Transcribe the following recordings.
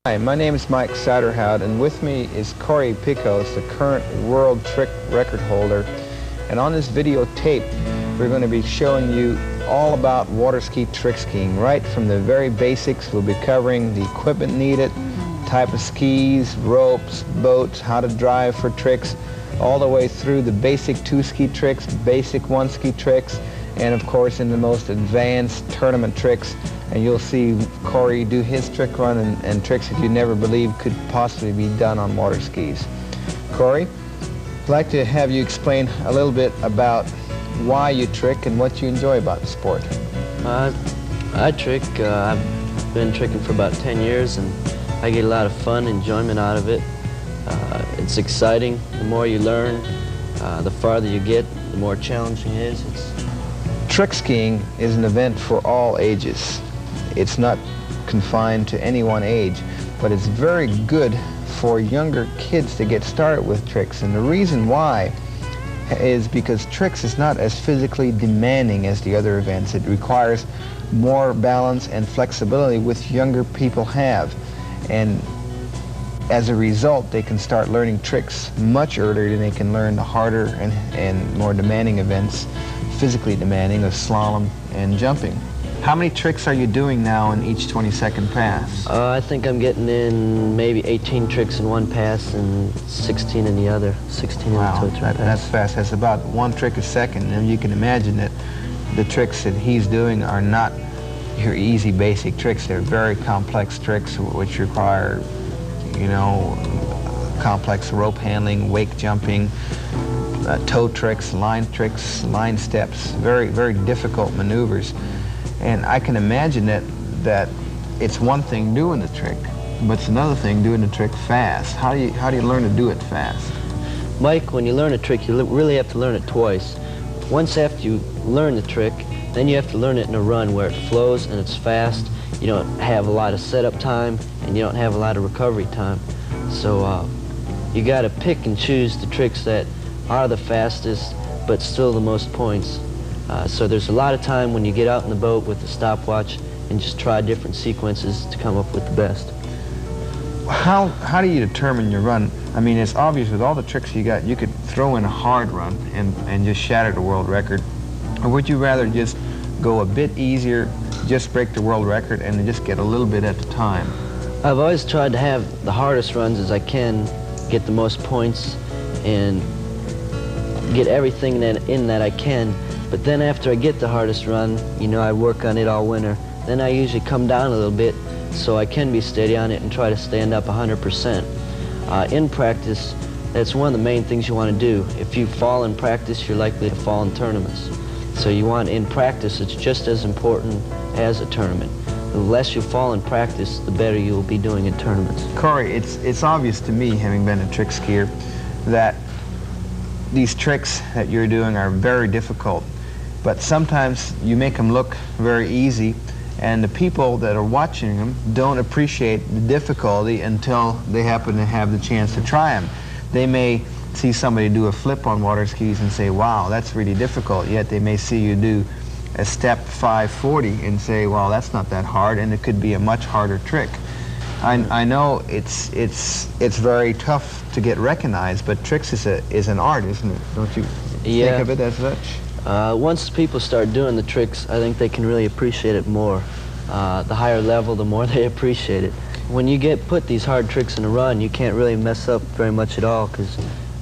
Hi, my name is Mike Suyderhoud, and with me is Cory Picos, the current world trick record holder. And on this videotape, we're going to be showing you all about water ski trick skiing. Right from the very basics, we'll be covering the equipment needed, type of skis, ropes, boats, how to drive for tricks, all the way through the basic two-ski tricks, basic one-ski tricks, and of course in the most advanced tournament tricks. And you'll see Cory do his trick run and tricks that you never believed could possibly be done on water skis. Cory, I'd like to have you explain a little bit about why you trick and what you enjoy about the sport. I trick. I've been tricking for about 10 years, and I get a lot of fun, enjoyment out of it. It's exciting. The more you learn, the farther you get, the more challenging it is. Trick skiing is an event for all ages. It's not confined to any one age, but it's very good for younger kids to get started with tricks. And the reason why is because tricks is not as physically demanding as the other events. It requires more balance and flexibility which younger people have. And as a result, they can start learning tricks much earlier than they can learn the harder and more demanding events, physically demanding, of slalom and jumping. How many tricks are you doing now in each 20-second pass? I think I'm getting in maybe 18 tricks in one pass and 16 in the other. 16 wow, in the pass. That's fast. That's about one trick a second. And you can imagine that the tricks that he's doing are not your easy basic tricks. They're very complex tricks which require, you know, complex rope handling, wake jumping, toe tricks, line steps, very, very difficult maneuvers. And I can imagine that it's one thing doing the trick, but it's another thing doing the trick fast. How do you learn to do it fast? Mike, when you learn a trick, you really have to learn it twice. Once after you learn the trick, then you have to learn it in a run where it flows and it's fast. You don't have a lot of setup time and you don't have a lot of recovery time. So you got to pick and choose the tricks that are the fastest but still the most points. So there's a lot of time when you get out in the boat with the stopwatch and just try different sequences to come up with the best. How do you determine your run? I mean, it's obvious with all the tricks you got, you could throw in a hard run and just shatter the world record. Or would you rather just go a bit easier, just break the world record, and just get a little bit at a time? I've always tried to have the hardest runs as I can, get the most points, and get everything in that I can. But then after I get the hardest run, you know, I work on it all winter. Then I usually come down a little bit so I can be steady on it and try to stand up 100%. In practice, that's one of the main things you want to do. If you fall in practice, you're likely to fall in tournaments. So you want, in practice, it's just as important as a tournament. The less you fall in practice, the better you will be doing in tournaments. Cory, it's obvious to me, having been a trick skier, that these tricks that you're doing are very difficult. But sometimes you make them look very easy, and the people that are watching them don't appreciate the difficulty until they happen to have the chance to try them. They may see somebody do a flip on water skis and say, wow, that's really difficult, yet they may see you do a step 540 and say, well, that's not that hard, and it could be a much harder trick. I know it's very tough to get recognized, but tricks is an art, isn't it? Don't you think of it as such? Once people start doing the tricks, I think they can really appreciate it more. The higher level, the more they appreciate it. When you put these hard tricks in a run, you can't really mess up very much at all because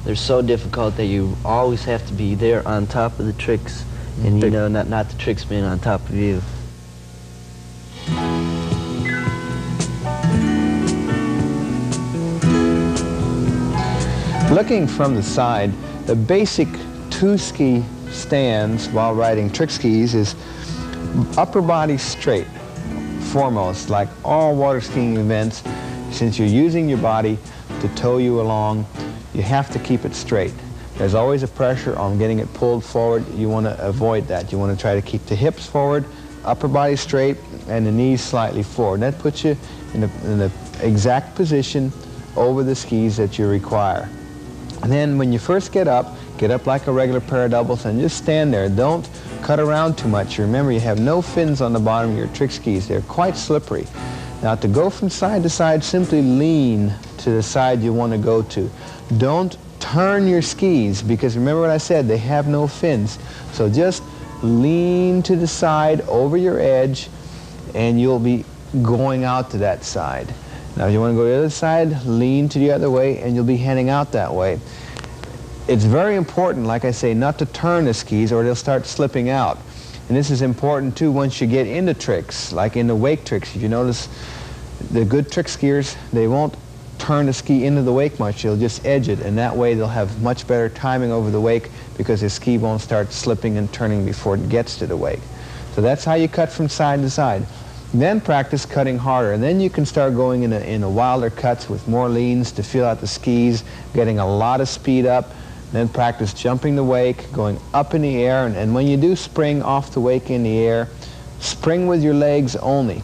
they're so difficult that you always have to be there on top of the tricks, and you know, not the tricks being on top of you. Looking from the side, the basic two-ski stance while riding trick skis is upper body straight, foremost. Like all water skiing events, since you're using your body to tow you along, you have to keep it straight. There's always a pressure on getting it pulled forward. You want to avoid that. You want to try to keep the hips forward, upper body straight, and the knees slightly forward. That puts you in the exact position over the skis that you require. And then when you first get up like a regular pair of doubles and just stand there. Don't cut around too much. Remember, you have no fins on the bottom of your trick skis. They're quite slippery. Now to go from side to side, simply lean to the side you want to go to. Don't turn your skis, because remember what I said, they have no fins. So just lean to the side over your edge and you'll be going out to that side. Now if you want to go to the other side, lean to the other way and you'll be heading out that way. It's very important, like I say, not to turn the skis or they'll start slipping out. And this is important too once you get into tricks, like in the wake tricks. If you notice, the good trick skiers, they won't turn the ski into the wake much, they'll just edge it, and that way they'll have much better timing over the wake because the ski won't start slipping and turning before it gets to the wake. So that's how you cut from side to side. Then practice cutting harder, and then you can start going into wilder cuts with more leans to feel out the skis, getting a lot of speed up. Then practice jumping the wake, going up in the air, and when you do spring off the wake in the air, spring with your legs only.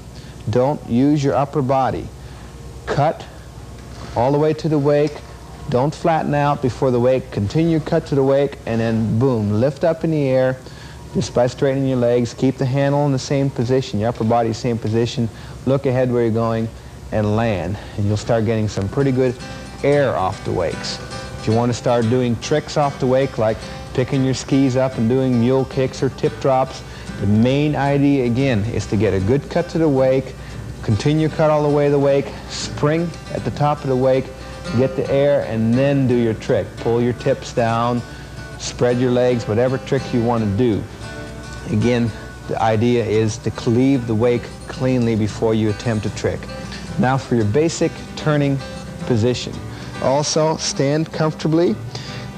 Don't use your upper body. Cut all the way to the wake. Don't flatten out before the wake. Continue cut to the wake, and then boom, lift up in the air just by straightening your legs. Keep the handle in the same position, your upper body same position. Look ahead where you're going and land, and you'll start getting some pretty good air off the wakes. If you want to start doing tricks off the wake, like picking your skis up and doing mule kicks or tip drops, the main idea again is to get a good cut to the wake, continue cut all the way to the wake, spring at the top of the wake, get the air, and then do your trick. Pull your tips down, spread your legs, whatever trick you want to do. Again, the idea is to cleave the wake cleanly before you attempt a trick. Now for your basic turning position. Also, stand comfortably.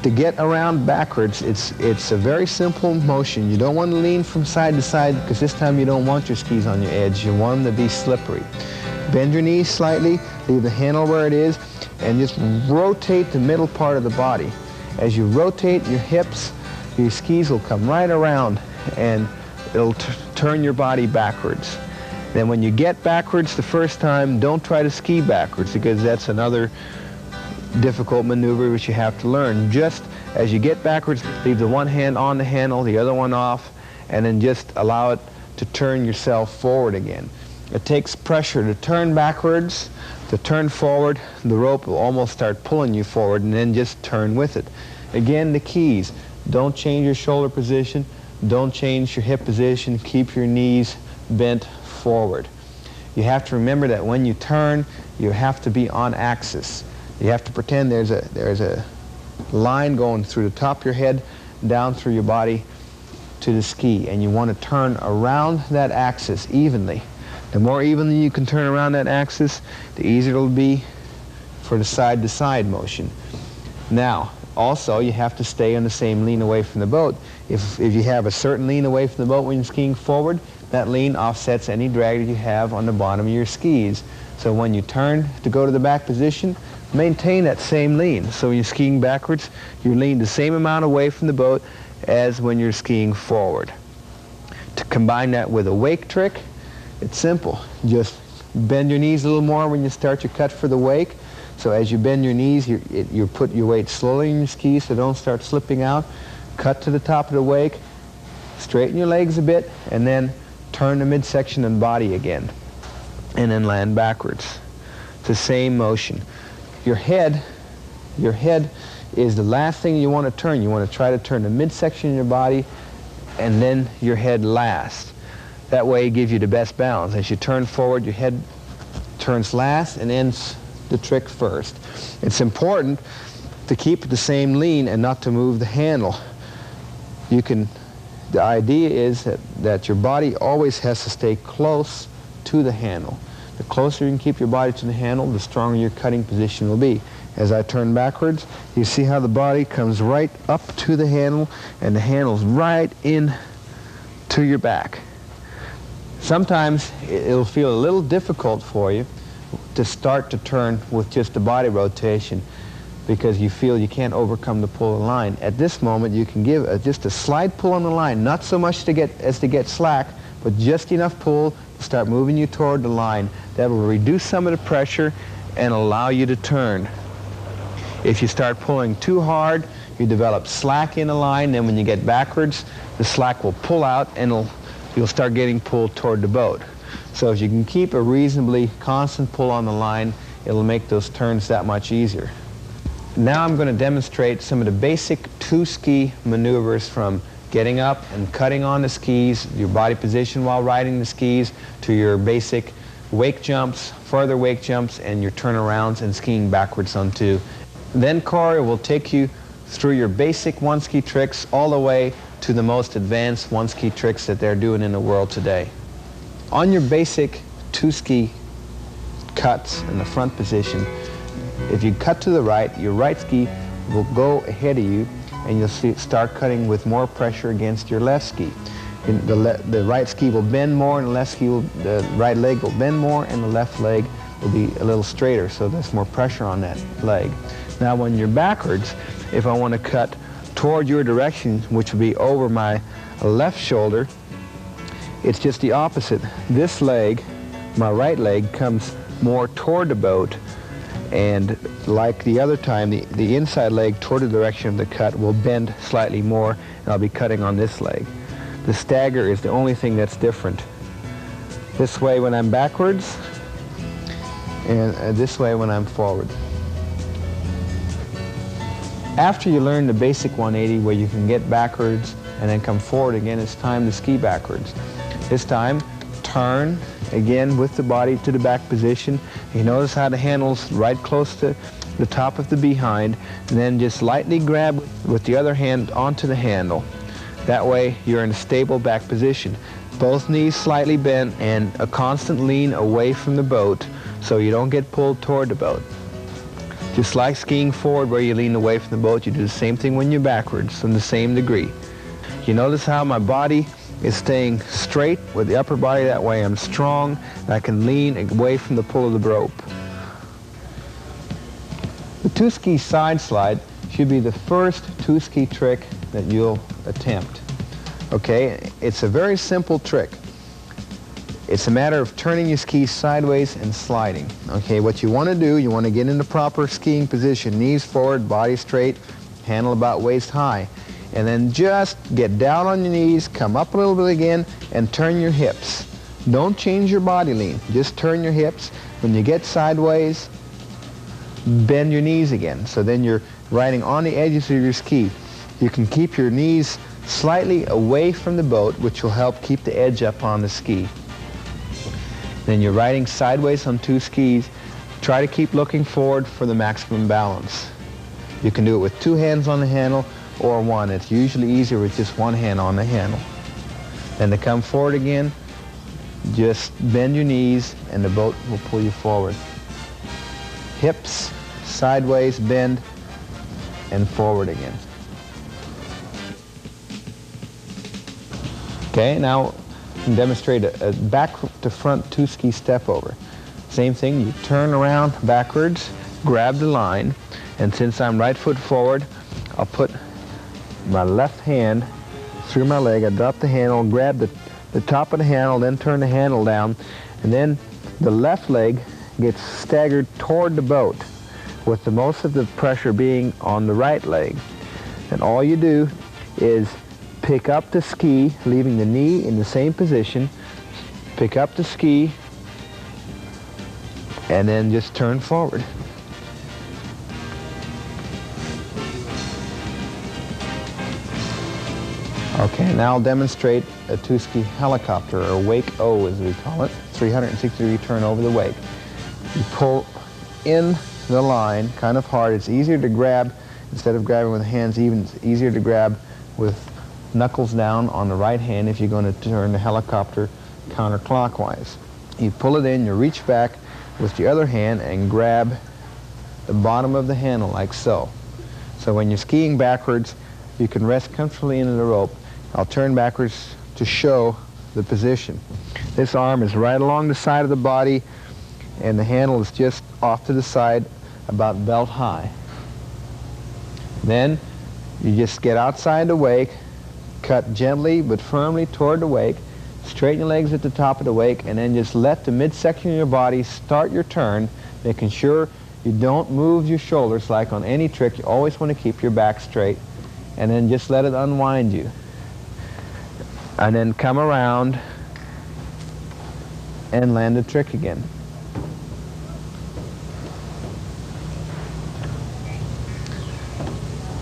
To get around backwards, it's a very simple motion. You don't want to lean from side to side because this time you don't want your skis on your edge. You want them to be slippery. Bend your knees slightly, leave the handle where it is, and just rotate the middle part of the body. As you rotate your hips, your skis will come right around and it'll turn your body backwards. Then when you get backwards the first time, don't try to ski backwards because that's another difficult maneuver which you have to learn. Just as you get backwards, leave the one hand on the handle, the other one off, and then just allow it to turn yourself forward again. It takes pressure to turn backwards, to turn forward. The rope will almost start pulling you forward, and then just turn with it. Again, the keys: don't change your shoulder position, don't change your hip position, keep your knees bent forward. You have to remember that when you turn, you have to be on axis. You have to pretend there's a line going through the top of your head, down through your body to the ski, and you want to turn around that axis evenly. The more evenly you can turn around that axis, the easier it'll be for the side-to-side motion. Now, also, you have to stay on the same lean away from the boat. If you have a certain lean away from the boat when you're skiing forward, that lean offsets any drag that you have on the bottom of your skis. So when you turn to go to the back position, maintain that same lean. So when you're skiing backwards, you lean the same amount away from the boat as when you're skiing forward. To combine that with a wake trick, it's simple. Just bend your knees a little more when you start your cut for the wake. So as you bend your knees, you put your weight slowly in your skis so don't start slipping out. Cut to the top of the wake, straighten your legs a bit, and then turn the midsection and body again, and then land backwards. It's the same motion. Your head is the last thing you want to turn. You want to try to turn the midsection of your body and then your head last. That way it gives you the best balance. As you turn forward, your head turns last and ends the trick first. It's important to keep the same lean and not to move the handle. The idea is that your body always has to stay close to the handle. The closer you can keep your body to the handle, the stronger your cutting position will be. As I turn backwards, you see how the body comes right up to the handle and the handle's right in to your back. Sometimes it'll feel a little difficult for you to start to turn with just a body rotation because you feel you can't overcome the pull of the line. At this moment, you can give just a slight pull on the line, not so much to get slack, but just enough pull to start moving you toward the line. That will reduce some of the pressure and allow you to turn. If you start pulling too hard, you develop slack in the line, then when you get backwards, the slack will pull out and you'll start getting pulled toward the boat. So if you can keep a reasonably constant pull on the line, it'll make those turns that much easier. Now I'm going to demonstrate some of the basic two-ski maneuvers, from getting up and cutting on the skis, your body position while riding the skis, to your basic wake jumps, further wake jumps, and your turnarounds and skiing backwards on two. Then Cory will take you through your basic one-ski tricks all the way to the most advanced one-ski tricks that they're doing in the world today. On your basic two-ski cuts in the front position, if you cut to the right, your right ski will go ahead of you, and you'll start cutting with more pressure against your left ski. The right ski will bend more, and the right leg will bend more, and the left leg will be a little straighter, so there's more pressure on that leg. Now when you're backwards, if I want to cut toward your direction, which will be over my left shoulder, it's just the opposite. This leg, my right leg, comes more toward the boat, and like the other time, the inside leg toward the direction of the cut will bend slightly more, and I'll be cutting on this leg. The stagger is the only thing that's different. This way when I'm backwards, and this way when I'm forward. After you learn the basic 180, where you can get backwards and then come forward again, it's time to ski backwards. This time, turn again with the body to the back position. You notice how the handle's right close to the top of the behind, and then just lightly grab with the other hand onto the handle. That way you're in a stable back position. Both knees slightly bent and a constant lean away from the boat so you don't get pulled toward the boat. Just like skiing forward where you lean away from the boat, you do the same thing when you're backwards in the same degree. You notice how my body is staying straight with the upper body. That way I'm strong and I can lean away from the pull of the rope. The two-ski side slide should be the first two-ski trick that you'll attempt. Okay, it's a very simple trick. It's a matter of turning your skis sideways and sliding. Okay, what you want to do, you want to get in the proper skiing position, knees forward, body straight, handle about waist high. And then just get down on your knees, come up a little bit again, and turn your hips. Don't change your body lean, just turn your hips. When you get sideways, bend your knees again. So then you're riding on the edges of your ski. You can keep your knees slightly away from the boat, which will help keep the edge up on the ski. Then you're riding sideways on two skis. Try to keep looking forward for the maximum balance. You can do it with two hands on the handle or one. It's usually easier with just one hand on the handle. Then to come forward again, just bend your knees and the boat will pull you forward. Hips, sideways, bend, and forward again. Okay, now you can demonstrate a back to front two-ski step over. Same thing, you turn around backwards, grab the line, and since I'm right foot forward, I'll put my left hand through my leg, I drop the handle, grab the top of the handle, then turn the handle down, and then the left leg gets staggered toward the boat, with the most of the pressure being on the right leg. And all you do is pick up the ski, leaving the knee in the same position, pick up the ski, and then just turn forward. Okay, now I'll demonstrate a two-ski helicopter, or wake O as we call it, 360-degree turn over the wake. You pull in the line kind of hard. It's easier to grab, instead of grabbing with hands even, it's easier to grab with knuckles down on the right hand if you're going to turn the helicopter counterclockwise. You pull it in, you reach back with the other hand and grab the bottom of the handle like so. So when you're skiing backwards, you can rest comfortably into the rope. I'll turn backwards to show the position. This arm is right along the side of the body and the handle is just off to the side about belt high. Then you just get outside the wake, cut gently but firmly toward the wake, straighten your legs at the top of the wake, and then just let the midsection of your body start your turn, making sure you don't move your shoulders. Like on any trick, you always want to keep your back straight, and then just let it unwind you. And then come around and land the trick again.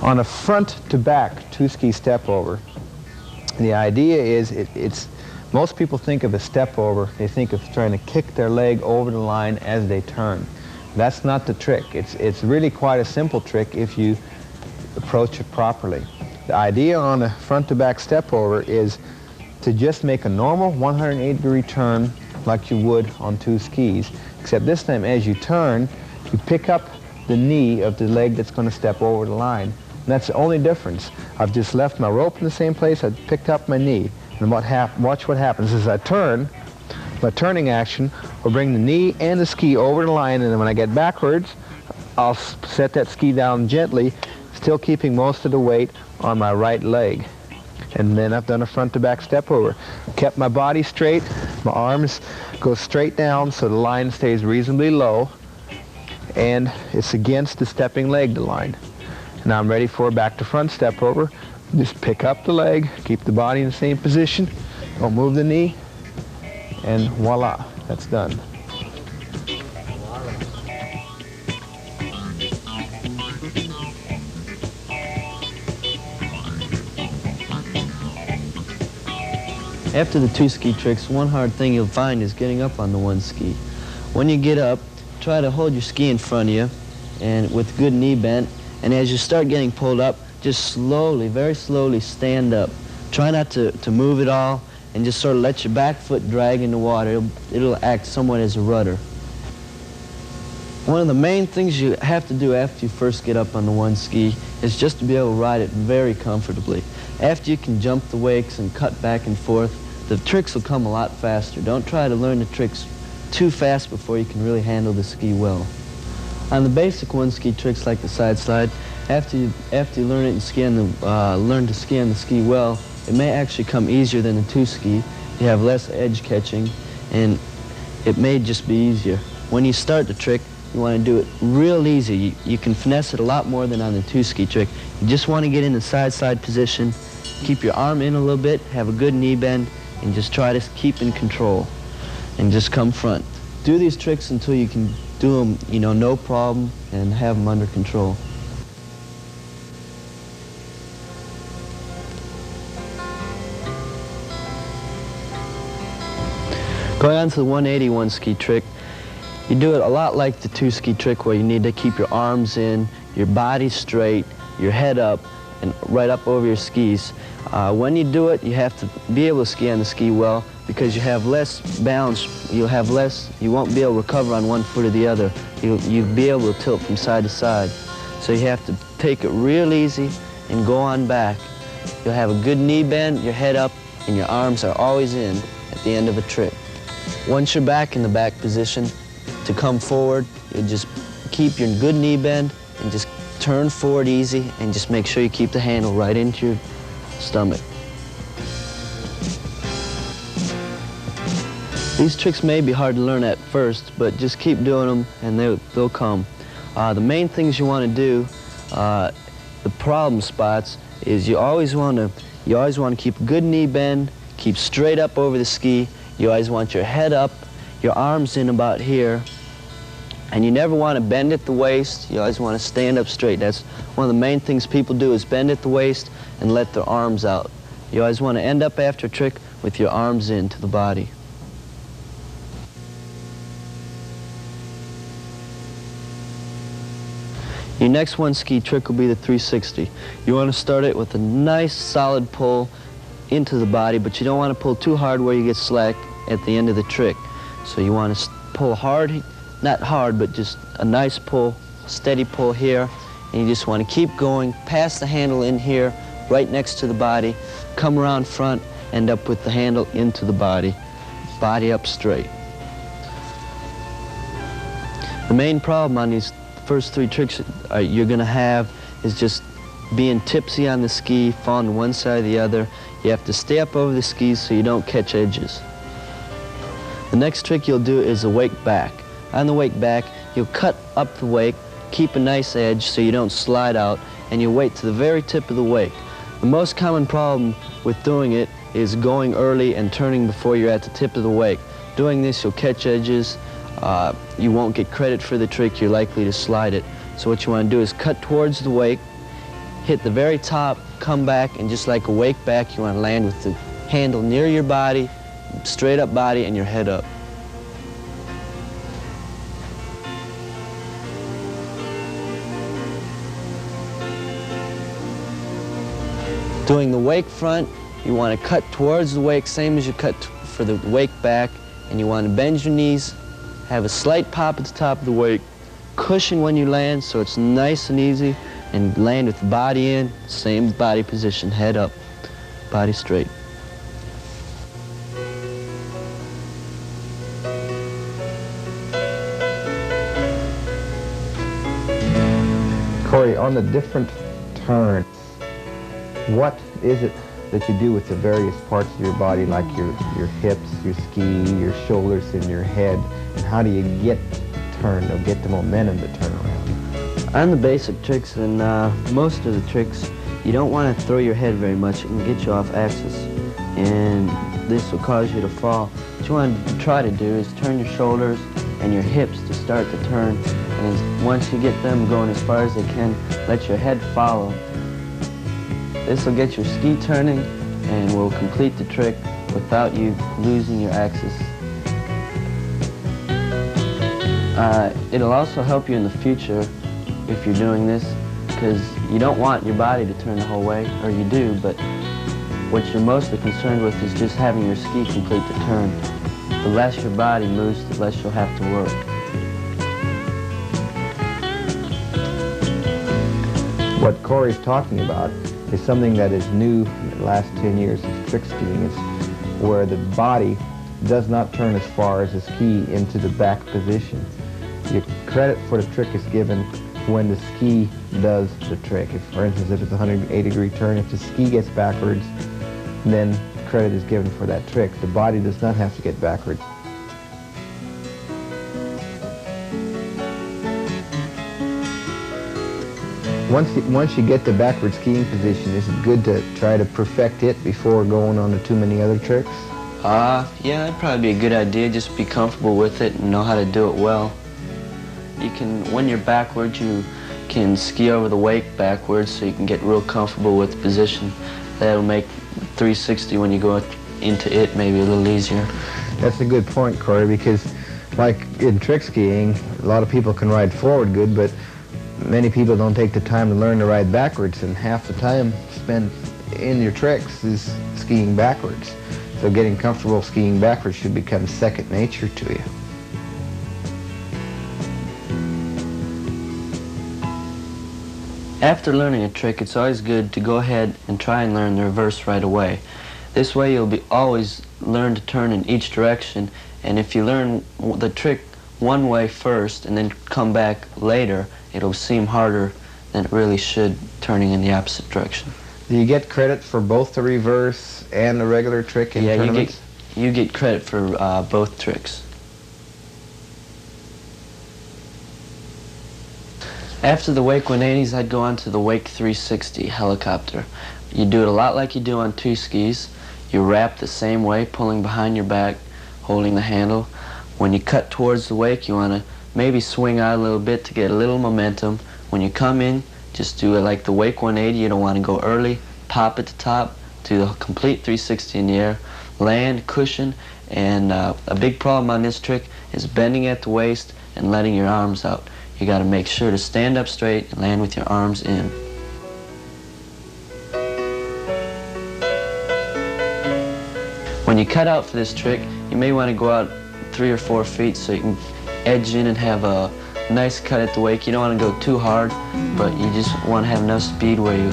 On a front to back two-ski step over, the idea is most people think of a step over, they think of trying to kick their leg over the line as they turn. That's not the trick. It's really quite a simple trick if you approach it properly. The idea on a front to back step over is to just make a normal 180-degree turn like you would on two skis, except this time as you turn, you pick up the knee of the leg that's going to step over the line. And that's the only difference. I've just left my rope in the same place, I picked up my knee. And watch what happens as I turn. My turning action will bring the knee and the ski over the line, and then when I get backwards, I'll set that ski down gently, still keeping most of the weight on my right leg. And then I've done a front to back step over. Kept my body straight, my arms go straight down so the line stays reasonably low, and it's against the stepping leg, the line. Now I'm ready for a back to front step over. Just pick up the leg, keep the body in the same position, don't move the knee, and voila, that's done. After the two ski tricks, one hard thing you'll find is getting up on the one ski. When you get up, try to hold your ski in front of you and with good knee bent, and as you start getting pulled up, just slowly, very slowly stand up. Try not to move at all, and just sort of let your back foot drag in the water. It'll act somewhat as a rudder. One of the main things you have to do after you first get up on the one ski is just to be able to ride it very comfortably. After you can jump the wakes and cut back and forth, the tricks will come a lot faster. Don't try to learn the tricks too fast before you can really handle the ski well. On the basic one ski tricks like the side slide, after you learn it and learn to ski on the ski well, it may actually come easier than the two ski. You have less edge catching, and it may just be easier. When you start the trick, you want to do it real easy. You can finesse it a lot more than on the two ski trick. You just want to get in the side slide position, keep your arm in a little bit, have a good knee bend, and just try to keep in control, and just come front. Do these tricks until you can do them, no problem, and have them under control. Going on to the 180 ski trick, you do it a lot like the two ski trick where you need to keep your arms in, your body straight, your head up, and right up over your skis. When you do it, you have to be able to ski on the ski well because you have less balance, you won't be able to recover on one foot or the other. You'll be able to tilt from side to side. So you have to take it real easy and go on back. You'll have a good knee bend, your head up, and your arms are always in at the end of a trick. Once you're back in the back position, to come forward, you just keep your good knee bend and just turn forward easy and just make sure you keep the handle right into your stomach. These tricks may be hard to learn at first, but just keep doing them and they'll come. The main things you want to do, the problem spots, is you always want to keep a good knee bend, keep straight up over the ski. You always want your head up, your arms in about here, and you never want to bend at the waist. You always want to stand up straight. That's one of the main things people do, is bend at the waist and let their arms out. You always want to end up after a trick with your arms into the body. Your next one ski trick will be the 360. You want to start it with a nice solid pull into the body, but you don't want to pull too hard where you get slack at the end of the trick. So you want to pull hard, not hard, but just a nice pull, steady pull here, and you just want to keep going, pass the handle in here, right next to the body, come around front, end up with the handle into the body up straight. The main problem on these first three tricks you're going to have is just being tipsy on the ski, falling to one side or the other. You have to stay up over the skis so you don't catch edges. The next trick you'll do is a wake back. On the wake back, you'll cut up the wake, keep a nice edge so you don't slide out, and you wait to the very tip of the wake. The most common problem with doing it is going early and turning before you're at the tip of the wake. Doing this, you'll catch edges. You won't get credit for the trick. You're likely to slide it. So what you want to do is cut towards the wake, hit the very top, come back, and just like a wake back, you want to land with the handle near your body, straight up body, and your head up. Doing the wake front, you want to cut towards the wake, same as you cut for the wake back, and you want to bend your knees, have a slight pop at the top of the wake, cushion when you land so it's nice and easy, and land with the body in, same body position, head up, body straight. Cory, on the different turns, what is it that you do with the various parts of your body, like your hips, your ski, your shoulders, and your head, and how do you get turned or get the momentum to turn around? On the basic tricks and most of the tricks, you don't want to throw your head very much. It can get you off axis, and this will cause you to fall. What you want to try to do is turn your shoulders and your hips to start to turn, and once you get them going as far as they can, let your head follow. This will get your ski turning and will complete the trick without you losing your axis. It'll also help you in the future if you're doing this, because you don't want your body to turn the whole way, or you do, but what you're mostly concerned with is just having your ski complete the turn. The less your body moves, the less you'll have to work. What Cory's talking about is something that is new in the last 10 years of trick skiing, is where the body does not turn as far as the ski into the back position. Your credit for the trick is given when the ski does the trick. If, for instance, if it's a 180-degree turn, if the ski gets backwards, then credit is given for that trick. The body does not have to get backwards. Once you get the backward skiing position, is it good to try to perfect it before going on to too many other tricks? Yeah, that'd probably be a good idea. Just be comfortable with it and know how to do it well. You can, when you're backwards, you can ski over the wake backwards so you can get real comfortable with the position. That'll make 360 when you go into it maybe a little easier. That's a good point, Cory, because like in trick skiing, a lot of people can ride forward good, but many people don't take the time to learn to ride backwards, and half the time spent in your tricks is skiing backwards. So getting comfortable skiing backwards should become second nature to you. After learning a trick, it's always good to go ahead and try and learn the reverse right away. This way you'll always learn to turn in each direction, and if you learn the trick one way first and then come back later, it'll seem harder than it really should, turning in the opposite direction. Do you get credit for both the reverse and the regular trick in tournaments? Yeah, you get credit for both tricks. After the wake 180s, I'd go on to the wake 360 helicopter. You do it a lot like you do on two skis. You wrap the same way, pulling behind your back, holding the handle. When you cut towards the wake, you want to maybe swing out a little bit to get a little momentum. When you come in, just do it like the wake 180. You don't want to go early. Pop at the top, do the complete 360 in the air, land, cushion, and a big problem on this trick is bending at the waist and letting your arms out. You got to make sure to stand up straight and land with your arms in. When you cut out for this trick, you may want to go out 3 or 4 feet so you can edge in and have a nice cut at the wake. You don't want to go too hard, but you just want to have enough speed where you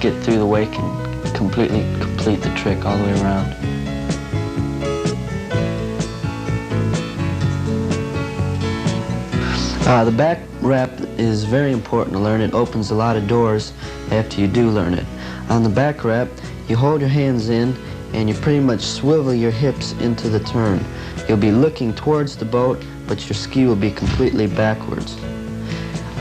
get through the wake and completely complete the trick all the way around. The back wrap is very important to learn. It opens a lot of doors after you do learn it. On the back wrap, you hold your hands in and you pretty much swivel your hips into the turn. You'll be looking towards the boat, but your ski will be completely backwards.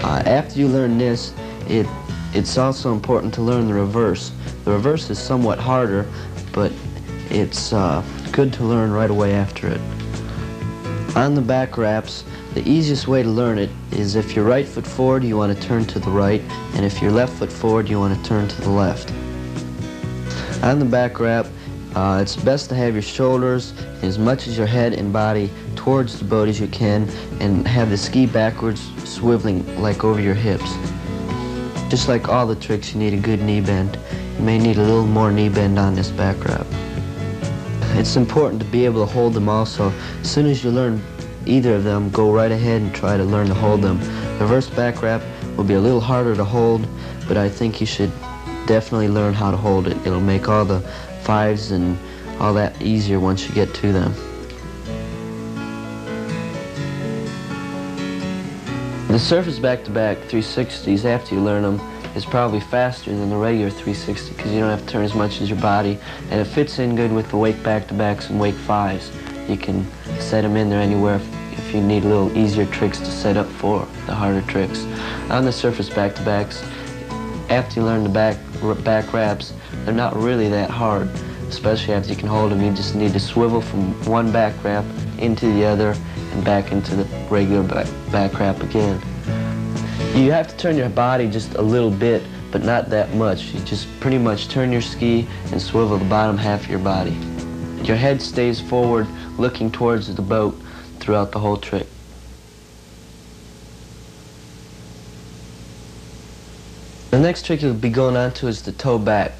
After you learn this, it's also important to learn the reverse. The reverse is somewhat harder, but it's good to learn right away after it. On the back wraps, the easiest way to learn it is if you're right foot forward, you want to turn to the right, and if you're left foot forward, you want to turn to the left. On the back wrap, it's best to have your shoulders as much as your head and body towards the boat as you can, and have the ski backwards, swiveling like over your hips. Just like all the tricks, you need a good knee bend. You may need a little more knee bend on this back wrap. It's important to be able to hold them also. As soon as you learn either of them, go right ahead and try to learn to hold them. The reverse back wrap will be a little harder to hold, but I think you should definitely learn how to hold it. It'll make all the fives and all that easier once you get to them. The surface back-to-back 360s, after you learn them, is probably faster than the regular 360 because you don't have to turn as much as your body, and it fits in good with the wake back-to-backs and wake fives. You can set them in there anywhere if you need a little easier tricks to set up for the harder tricks. On the surface back-to-backs, after you learn the back wraps, they're not really that hard, especially after you can hold them. You just need to swivel from one back wrap into the other and back into the regular back wrap again. You have to turn your body just a little bit, but not that much. You just pretty much turn your ski and swivel the bottom half of your body. Your head stays forward, looking towards the boat throughout the whole trick. The next trick you'll be going on to is the toe back.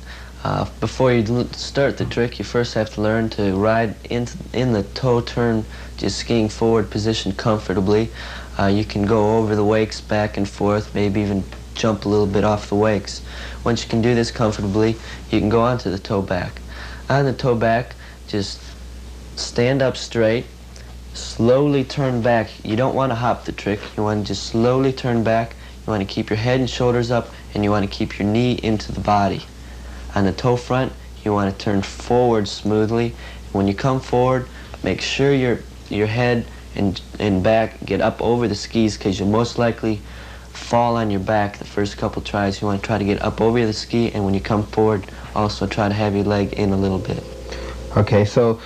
Before you start the trick, you first have to learn to ride in the toe turn, just skiing forward position comfortably. You can go over the wakes back and forth, maybe even jump a little bit off the wakes. Once you can do this comfortably, you can go on to the toe back. On the toe back, just stand up straight, slowly turn back. You don't want to hop the trick. You want to just slowly turn back. You want to keep your head and shoulders up, and you want to keep your knee into the body. On the toe front, you want to turn forward smoothly. When you come forward, make sure your head and back get up over the skis, because you'll most likely fall on your back the first couple tries. You want to try to get up over the ski, and when you come forward, also try to have your leg in a little bit. Okay, so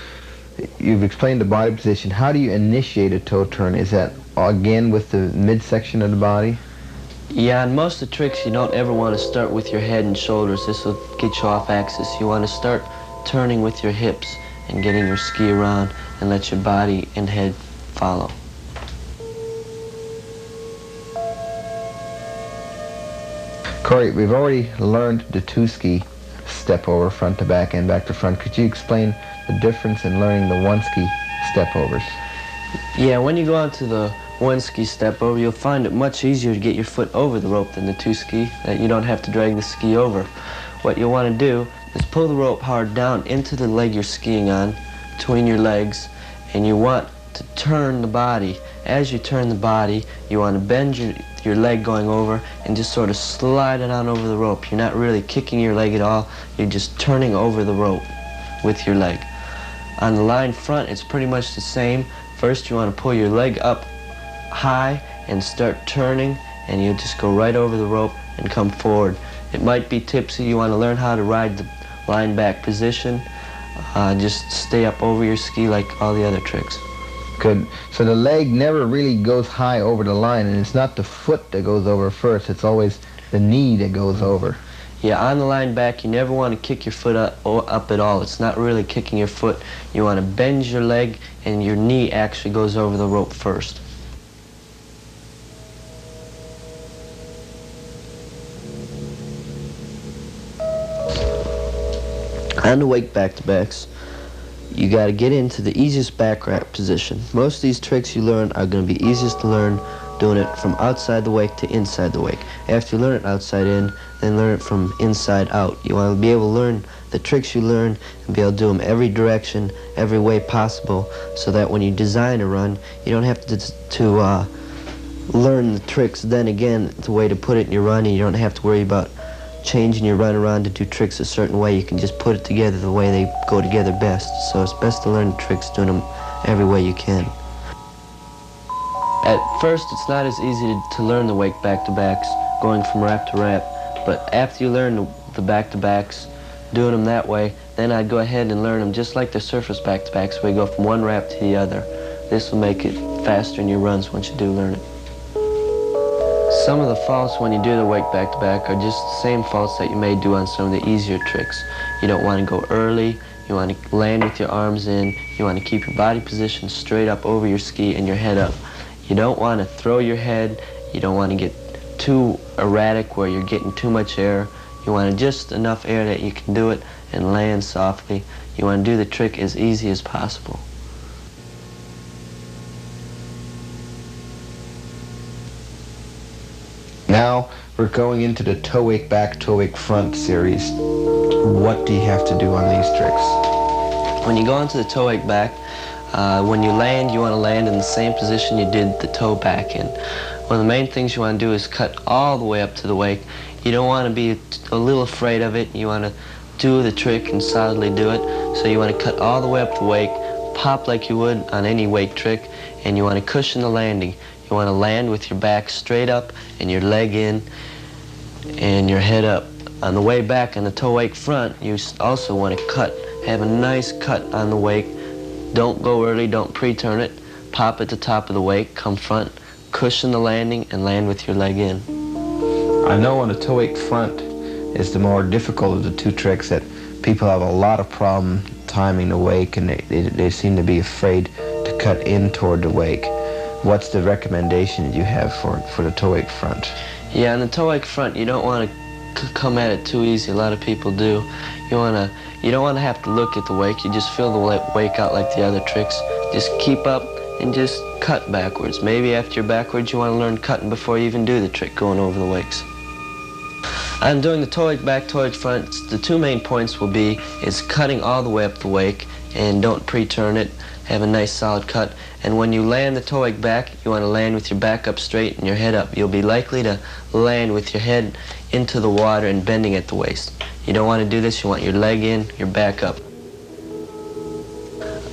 you've explained the body position. How do you initiate a toe turn? Is that again with the midsection of the body? Yeah, on most of the tricks, you don't ever want to start with your head and shoulders. This will get you off axis. You want to start turning with your hips and getting your ski around, and let your body and head follow. Cory, we've already learned the two-ski step over, front to back and back to front. Could you explain the difference in learning the one-ski step overs? Yeah, when you go on to the one-ski step over, you'll find it much easier to get your foot over the rope than the two-ski, that you don't have to drag the ski over. What you'll want to do is pull the rope hard down into the leg you're skiing on, between your legs, and you want to turn the body. As you turn the body, you want to bend your leg going over and just sort of slide it on over the rope. You're not really kicking your leg at all, you're just turning over the rope with your leg. On the line front, it's pretty much the same. First, you want to pull your leg up high and start turning, and you'll just go right over the rope and come forward. It might be tipsy. You want to learn how to ride the line back position. Just stay up over your ski like all the other tricks. Good. So the leg never really goes high over the line, and it's not the foot that goes over first, it's always the knee that goes over. Yeah, on the line back, you never want to kick your foot up at all. It's not really kicking your foot. You want to bend your leg, and your knee actually goes over the rope first. On the wake back-to-backs, you got to get into the easiest back wrap position. Most of these tricks you learn are going to be easiest to learn doing it from outside the wake to inside the wake. After you learn it outside in, then learn it from inside out. You want to be able to learn the tricks you learn and be able to do them every direction, every way possible, so that when you design a run, you don't have to learn the tricks then again, the way to put it in your run, and you don't have to worry about changing your run around to do tricks a certain way. You can just put it together the way they go together best. So it's best to learn the tricks doing them every way you can. At first, it's not as easy to learn the wake back-to-backs, going from wrap to wrap, but after you learn the back-to-backs, doing them that way, then I'd go ahead and learn them just like the surface back-to-backs, where you go from one wrap to the other. This will make it faster in your runs once you do learn it. Some of the faults when you do the wake back-to-back are just the same faults that you may do on some of the easier tricks. You don't want to go early, you want to land with your arms in, you want to keep your body position straight up over your ski and your head up. You don't want to throw your head, you don't want to get too erratic where you're getting too much air. You want just enough air that you can do it and land softly. You want to do the trick as easy as possible. Now we're going into the toe wake back, toe wake front series. What do you have to do on these tricks? When you go into the toe wake back, when you land, you want to land in the same position you did the toe back in. One of the main things you want to do is cut all the way up to the wake. You don't want to be a little afraid of it. You want to do the trick and solidly do it. So you want to cut all the way up the wake, pop like you would on any wake trick, and you want to cushion the landing. You want to land with your back straight up and your leg in and your head up. On the way back on the toe wake front, you also want to cut. Have a nice cut on the wake. Don't go early, don't pre-turn it. Pop at the top of the wake, come front, cushion the landing, and land with your leg in. I know on the toe wake front is the more difficult of the two tricks, that people have a lot of problem timing the wake, and they seem to be afraid to cut in toward the wake. What's the recommendation that you have for the toe wake front? Yeah, on the toe wake front, you don't want to come at it too easy. A lot of people do. You don't want to have to look at the wake. You just feel the wake out like the other tricks. Just keep up and just cut backwards. Maybe after you're backwards, you want to learn cutting before you even do the trick going over the wakes. On doing the toe wake back, toe wake front, the two main points will be is cutting all the way up the wake, and don't pre-turn it. Have a nice solid cut. And when you land the toe wake back, you want to land with your back up straight and your head up. You'll be likely to land with your head into the water and bending at the waist. You don't want to do this. You want your leg in, your back up.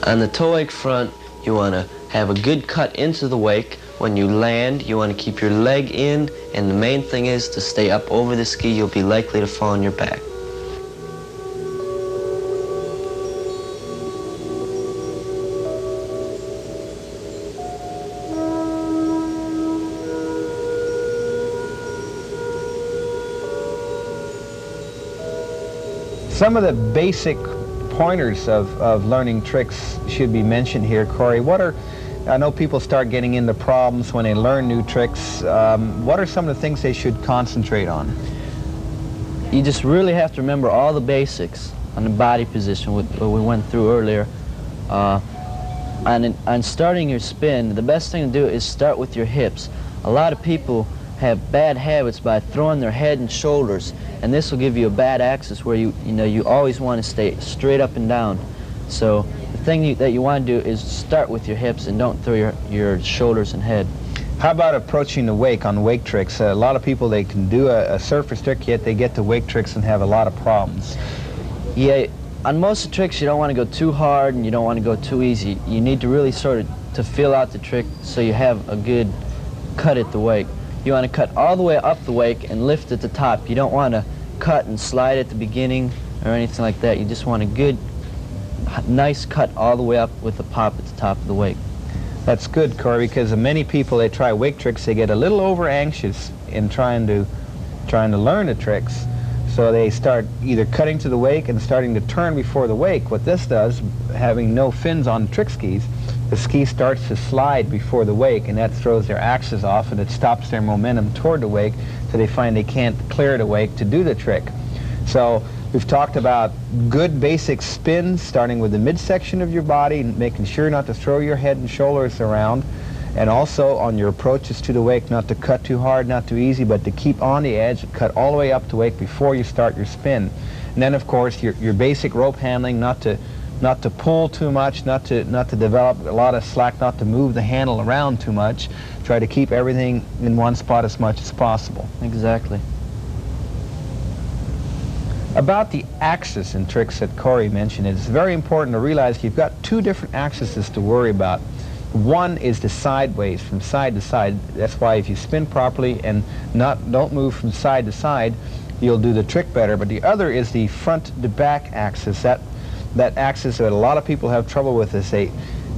On the toe wake front, you want to have a good cut into the wake. When you land, you want to keep your leg in, and the main thing is to stay up over the ski. You'll be likely to fall on your back. Some of the basic pointers of learning tricks should be mentioned here, Cory. I know people start getting into problems when they learn new tricks. What are some of the things they should concentrate on? You just really have to remember all the basics on the body position, what we went through earlier. On starting your spin, the best thing to do is start with your hips. A lot of people have bad habits by throwing their head and shoulders, and this will give you a bad axis where you always want to stay straight up and down. So the thing that you want to do is start with your hips and don't throw your shoulders and head. How about approaching the wake on wake tricks? A lot of people, they can do a surface trick, yet they get to wake tricks and have a lot of problems. Yeah, on most of the tricks you don't want to go too hard and you don't want to go too easy. You need to really sort of to feel out the trick so you have a good cut at the wake. You want to cut all the way up the wake and lift at the top. You don't want to cut and slide at the beginning or anything like that. You just want a good, nice cut all the way up with a pop at the top of the wake. That's good, Cory, because many people, they try wake tricks, they get a little over anxious in trying to learn the tricks. So they start either cutting to the wake and starting to turn before the wake. What this does, having no fins on trick skis, the ski starts to slide before the wake, and that throws their axis off, and it stops their momentum toward the wake, so they find they can't clear the wake to do the trick. So we've talked about good basic spins, starting with the midsection of your body, and making sure not to throw your head and shoulders around, and also on your approaches to the wake, not to cut too hard, not too easy, but to keep on the edge, cut all the way up the wake before you start your spin. And then, of course, your basic rope handling, not to pull too much, not to develop a lot of slack, not to move the handle around too much. Try to keep everything in one spot as much as possible. Exactly. About the axis in tricks that Cory mentioned, it's very important to realize you've got two different axes to worry about. One is the sideways, from side to side. That's why if you spin properly and don't move from side to side, you'll do the trick better. But the other is the front to back axis. That axis that a lot of people have trouble with is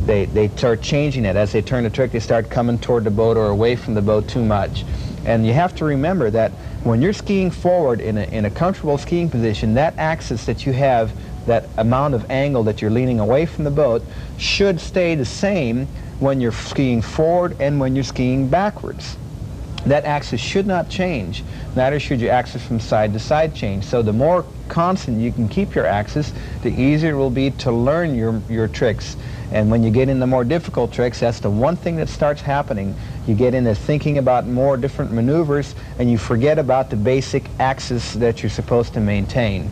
they start changing it. As they turn the trick, they start coming toward the boat or away from the boat too much. And you have to remember that when you're skiing forward in a comfortable skiing position, that axis that you have, that amount of angle that you're leaning away from the boat, should stay the same when you're skiing forward and when you're skiing backwards. That axis should not change. Neither should your axis from side to side change. So the more constant you can keep your axis, the easier it will be to learn your tricks. And when you get into more difficult tricks, that's the one thing that starts happening. You get into thinking about more different maneuvers, and you forget about the basic axis that you're supposed to maintain.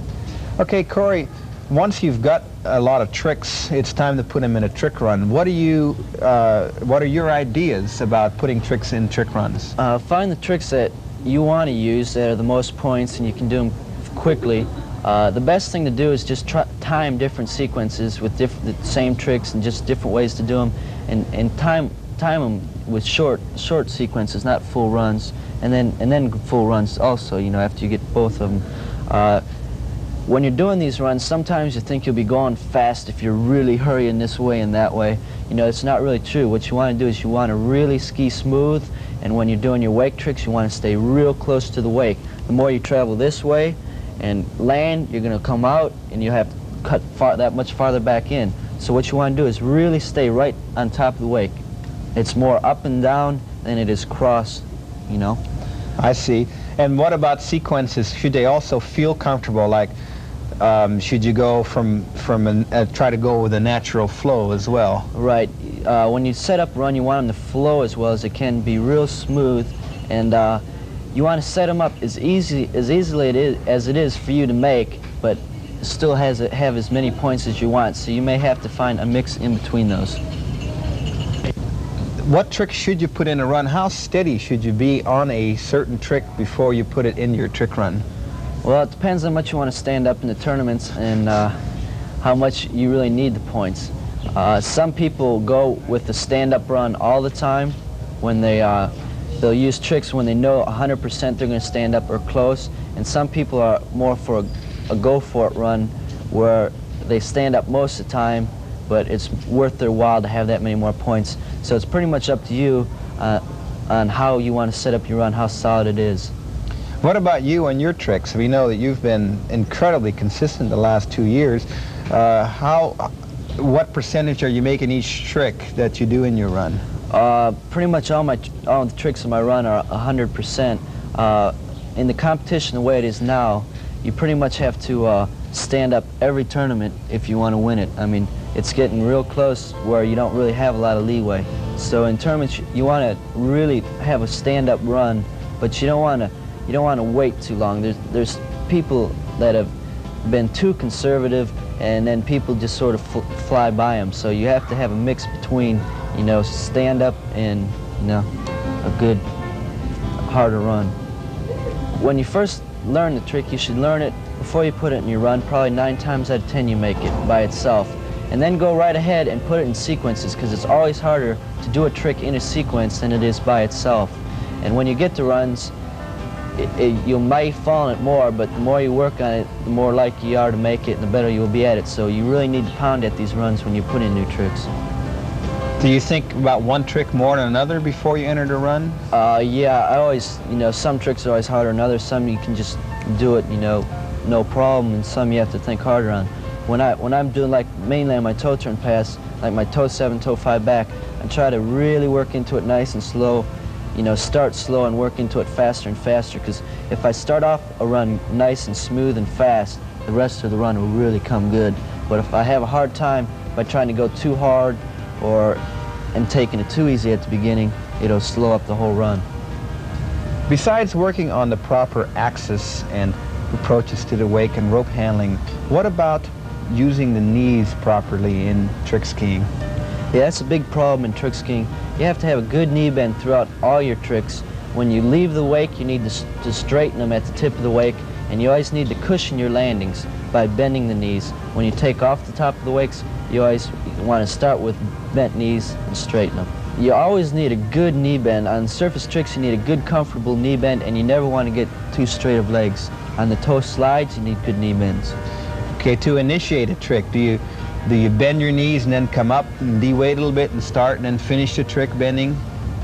Okay, Cory, once you've got a lot of tricks, it's time to put them in a trick run. What are your ideas about putting tricks in trick runs? Find the tricks that you want to use that are the most points and you can do them quickly. The best thing to do is just time different sequences with the same tricks and just different ways to do them, and time them with short sequences, not full runs, and then full runs also, you know, after you get both of them. When you're doing these runs, sometimes you think you'll be going fast if you're really hurrying this way and that way. You know, it's not really true. What you want to do is you want to really ski smooth, and when you're doing your wake tricks, you want to stay real close to the wake. The more you travel this way and land, you're going to come out and you have to cut that much farther back in. So what you want to do is really stay right on top of the wake. It's more up and down than it is cross, you know. I see. And what about sequences? Should they also feel comfortable? Like, should you go try to go with a natural flow as well? Right. When you set up a run, you want them to flow as well as it can, be real smooth, and you want to set them up as easily as it is for you to make, but still have as many points as you want. So you may have to find a mix in between those. What trick should you put in a run? How steady should you be on a certain trick before you put it in your trick run? Well, it depends on how much you want to stand up in the tournaments and how much you really need the points. Some people go with the stand-up run all the time when they'll use tricks when they know 100% they're going to stand up or close, and some people are more for a go-for-it run where they stand up most of the time, but it's worth their while to have that many more points. So it's pretty much up to you on how you want to set up your run, how solid it is. What about you and your tricks? We know that you've been incredibly consistent the last 2 years. What percentage are you making each trick that you do in your run? Pretty much all the tricks in my run are 100%. In the competition the way it is now, you pretty much have to stand up every tournament if you want to win it. I mean, it's getting real close where you don't really have a lot of leeway. So in tournaments, you want to really have a stand-up run, but you don't want to wait too long. There's people that have been too conservative, and then people just sort of fly by them. So you have to have a mix between, you know, stand up and, you know, a good, harder run. When you first learn the trick, you should learn it before you put it in your run. Probably 9 times out of 10 you make it by itself. And then go right ahead and put it in sequences, because it's always harder to do a trick in a sequence than it is by itself. And when you get to runs, you might fall on it more, but the more you work on it, the more likely you are to make it and the better you'll be at it. So you really need to pound at these runs when you put in new tricks. Do you think about one trick more than another before you enter the run? Yeah, I always, you know, some tricks are always harder than others. Some you can just do it, you know, no problem, and some you have to think harder on. When I'm doing, like, mainly on my toe turn pass, like my toe 7, toe 5 back, I try to really work into it nice and slow. You know, start slow and work into it faster and faster, because if I start off a run nice and smooth and fast, the rest of the run will really come good. But if I have a hard time by trying to go too hard and taking it too easy at the beginning, it'll slow up the whole run. Besides working on the proper axis and approaches to the wake and rope handling, what about using the knees properly in trick skiing? Yeah, that's a big problem in trick skiing. You have to have a good knee bend throughout all your tricks. When you leave the wake, you need to straighten them at the tip of the wake, and you always need to cushion your landings by bending the knees. When you take off the top of the wakes, you always want to start with bent knees and straighten them. You always need a good knee bend. On surface tricks, you need a good, comfortable knee bend, and you never want to get too straight of legs. On the toe slides, you need good knee bends. Okay, to initiate a trick, do you Do you bend your knees and then come up and de-weight a little bit and start and then finish the trick bending?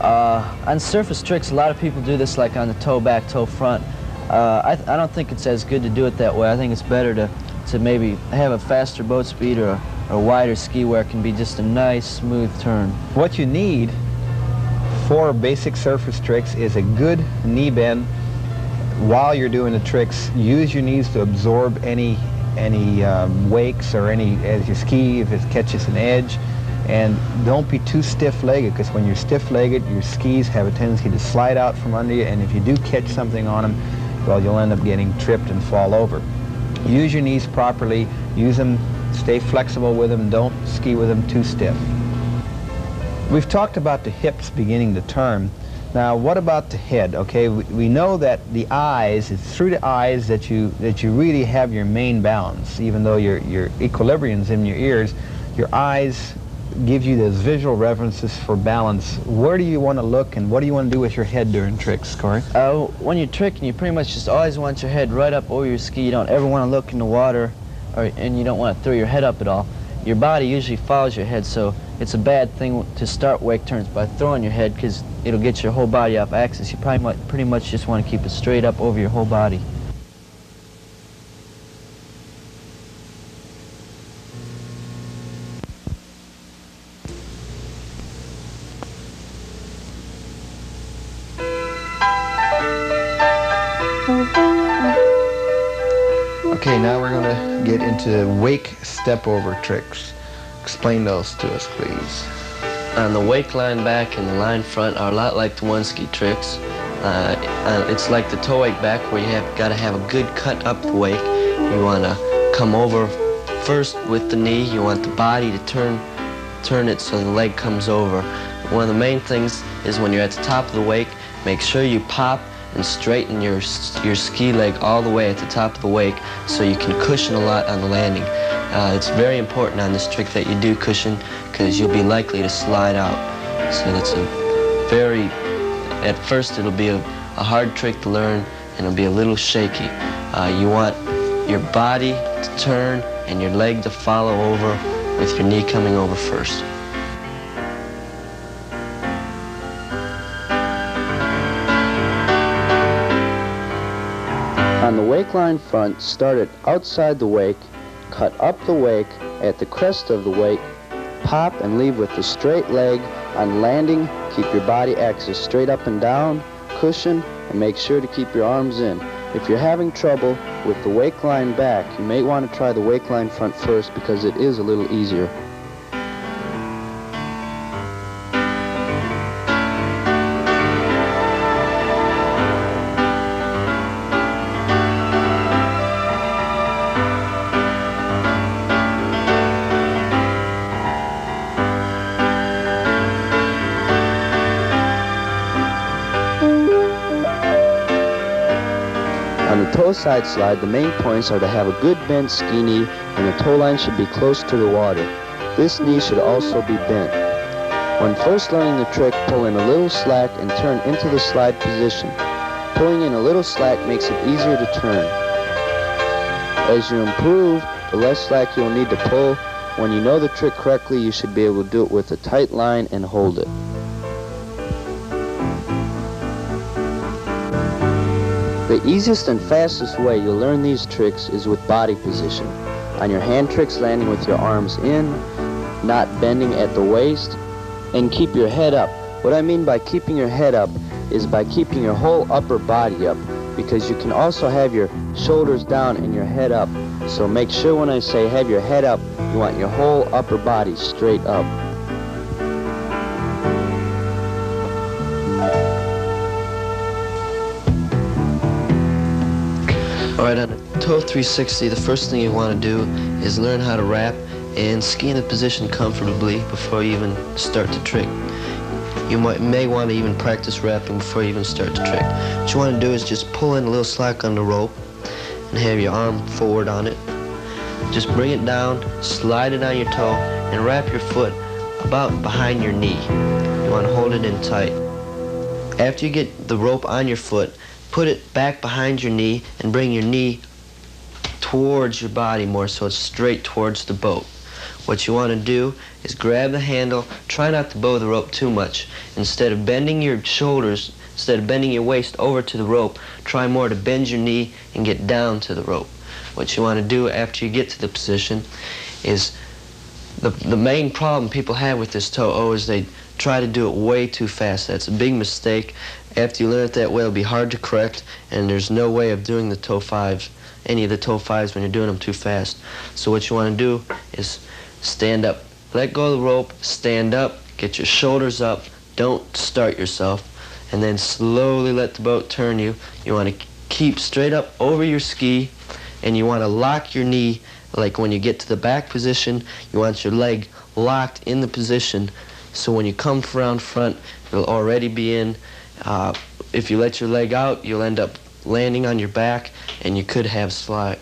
On surface tricks, a lot of people do this like on the toe back, toe front. I don't think it's as good to do it that way. I think it's better to maybe have a faster boat speed or a wider ski where it can be just a nice, smooth turn. What you need for basic surface tricks is a good knee bend while you're doing the tricks. Use your knees to absorb any wakes or as you ski, if it catches an edge. And don't be too stiff-legged, because when you're stiff-legged, your skis have a tendency to slide out from under you, and if you do catch something on them, well, you'll end up getting tripped and fall over. Use your knees properly, use them, stay flexible with them, don't ski with them too stiff. We've talked about the hips beginning to turn. Now, what about the head? Okay, we know that the eyes, it's through the eyes that you really have your main balance. Even though your equilibrium's in your ears, your eyes give you those visual references for balance. Where do you want to look, and what do you want to do with your head during tricks, Cory? When you're tricking, you pretty much just always want your head right up over your ski. You don't ever want to look in the water, and you don't want to throw your head up at all. Your body usually follows your head, so it's a bad thing to start wake turns by throwing your head, because it'll get your whole body off axis. You pretty much just want to keep it straight up over your whole body. Okay, now we're going to get into wake step-over tricks. Explain those to us, please. On the wake line back and the line front are a lot like the one-ski tricks. It's like the toe wake back, where you got to have a good cut up the wake. You want to come over first with the knee. You want the body to turn it so the leg comes over. One of the main things is when you're at the top of the wake, make sure you pop and straighten your ski leg all the way at the top of the wake so you can cushion a lot on the landing. It's very important on this trick that you do cushion, because you'll be likely to slide out. So that's at first it'll be a hard trick to learn, and it'll be a little shaky. You want your body to turn and your leg to follow over with your knee coming over first. On the wake line front, start it outside the wake, cut up the wake at the crest of the wake, pop and leave with the straight leg. On landing, keep your body axis straight up and down, cushion, and make sure to keep your arms in. If you're having trouble with the wake line back, you may want to try the wake line front first, because it is a little easier. On the toe side slide, the main points are to have a good bent ski knee, and the toe line should be close to the water. This knee should also be bent. When first learning the trick, pull in a little slack and turn into the slide position. Pulling in a little slack makes it easier to turn. As you improve, the less slack you'll need to pull. When you know the trick correctly, you should be able to do it with a tight line and hold it. The easiest and fastest way you'll learn these tricks is with body position. On your hand tricks, landing with your arms in, not bending at the waist, and keep your head up. What I mean by keeping your head up is by keeping your whole upper body up, because you can also have your shoulders down and your head up. So make sure when I say have your head up, you want your whole upper body straight up. Alright, on a toe 360, the first thing you want to do is learn how to wrap and ski in a position comfortably before you even start the trick. You may want to even practice wrapping before you even start the trick. What you want to do is just pull in a little slack on the rope and have your arm forward on it. Just bring it down, slide it on your toe, and wrap your foot about behind your knee. You want to hold it in tight. After you get the rope on your foot, put it back behind your knee and bring your knee towards your body more, so it's straight towards the boat. What you want to do is grab the handle, try not to bow the rope too much. Instead of bending your shoulders, instead of bending your waist over to the rope, try more to bend your knee and get down to the rope. What you want to do after you get to the position is, the main problem people have with this toe is they try to do it way too fast. That's a big mistake. After you learn it that way, it'll be hard to correct, and there's no way of doing the toe fives, any of the toe fives, when you're doing them too fast. So what you want to do is stand up. Let go of the rope, stand up, get your shoulders up, don't start yourself, and then slowly let the boat turn you. You want to keep straight up over your ski, and you want to lock your knee. Like when you get to the back position, you want your leg locked in the position, so when you come around front, it'll already be in. If you let your leg out, you'll end up landing on your back, and you could have slide.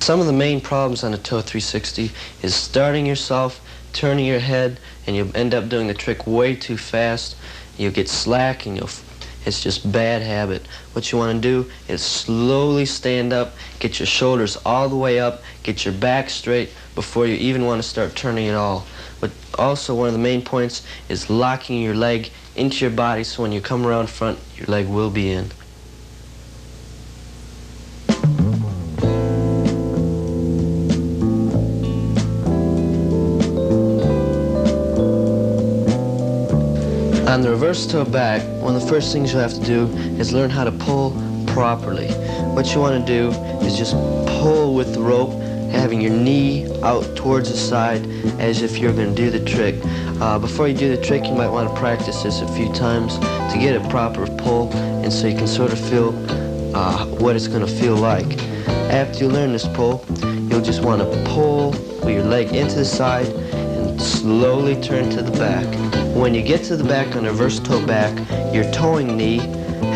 Some of the main problems on a toe 360 is starting yourself, turning your head, and you'll end up doing the trick way too fast. You'll get slack, and it's just bad habit. What you want to do is slowly stand up, get your shoulders all the way up, get your back straight before you even want to start turning at all. But also one of the main points is locking your leg into your body, so when you come around front, your leg will be in. On the reverse toe back, one of the first things you'll have to do is learn how to pull properly. What you want to do is just pull with the rope, having your knee out towards the side as if you're going to do the trick. Before you do the trick, you might want to practice this a few times to get a proper pull, and so you can sort of feel what it's going to feel like. After you learn this pull, you'll just want to pull with your leg into the side and slowly turn to the back. When you get to the back on the reverse toe back, your towing knee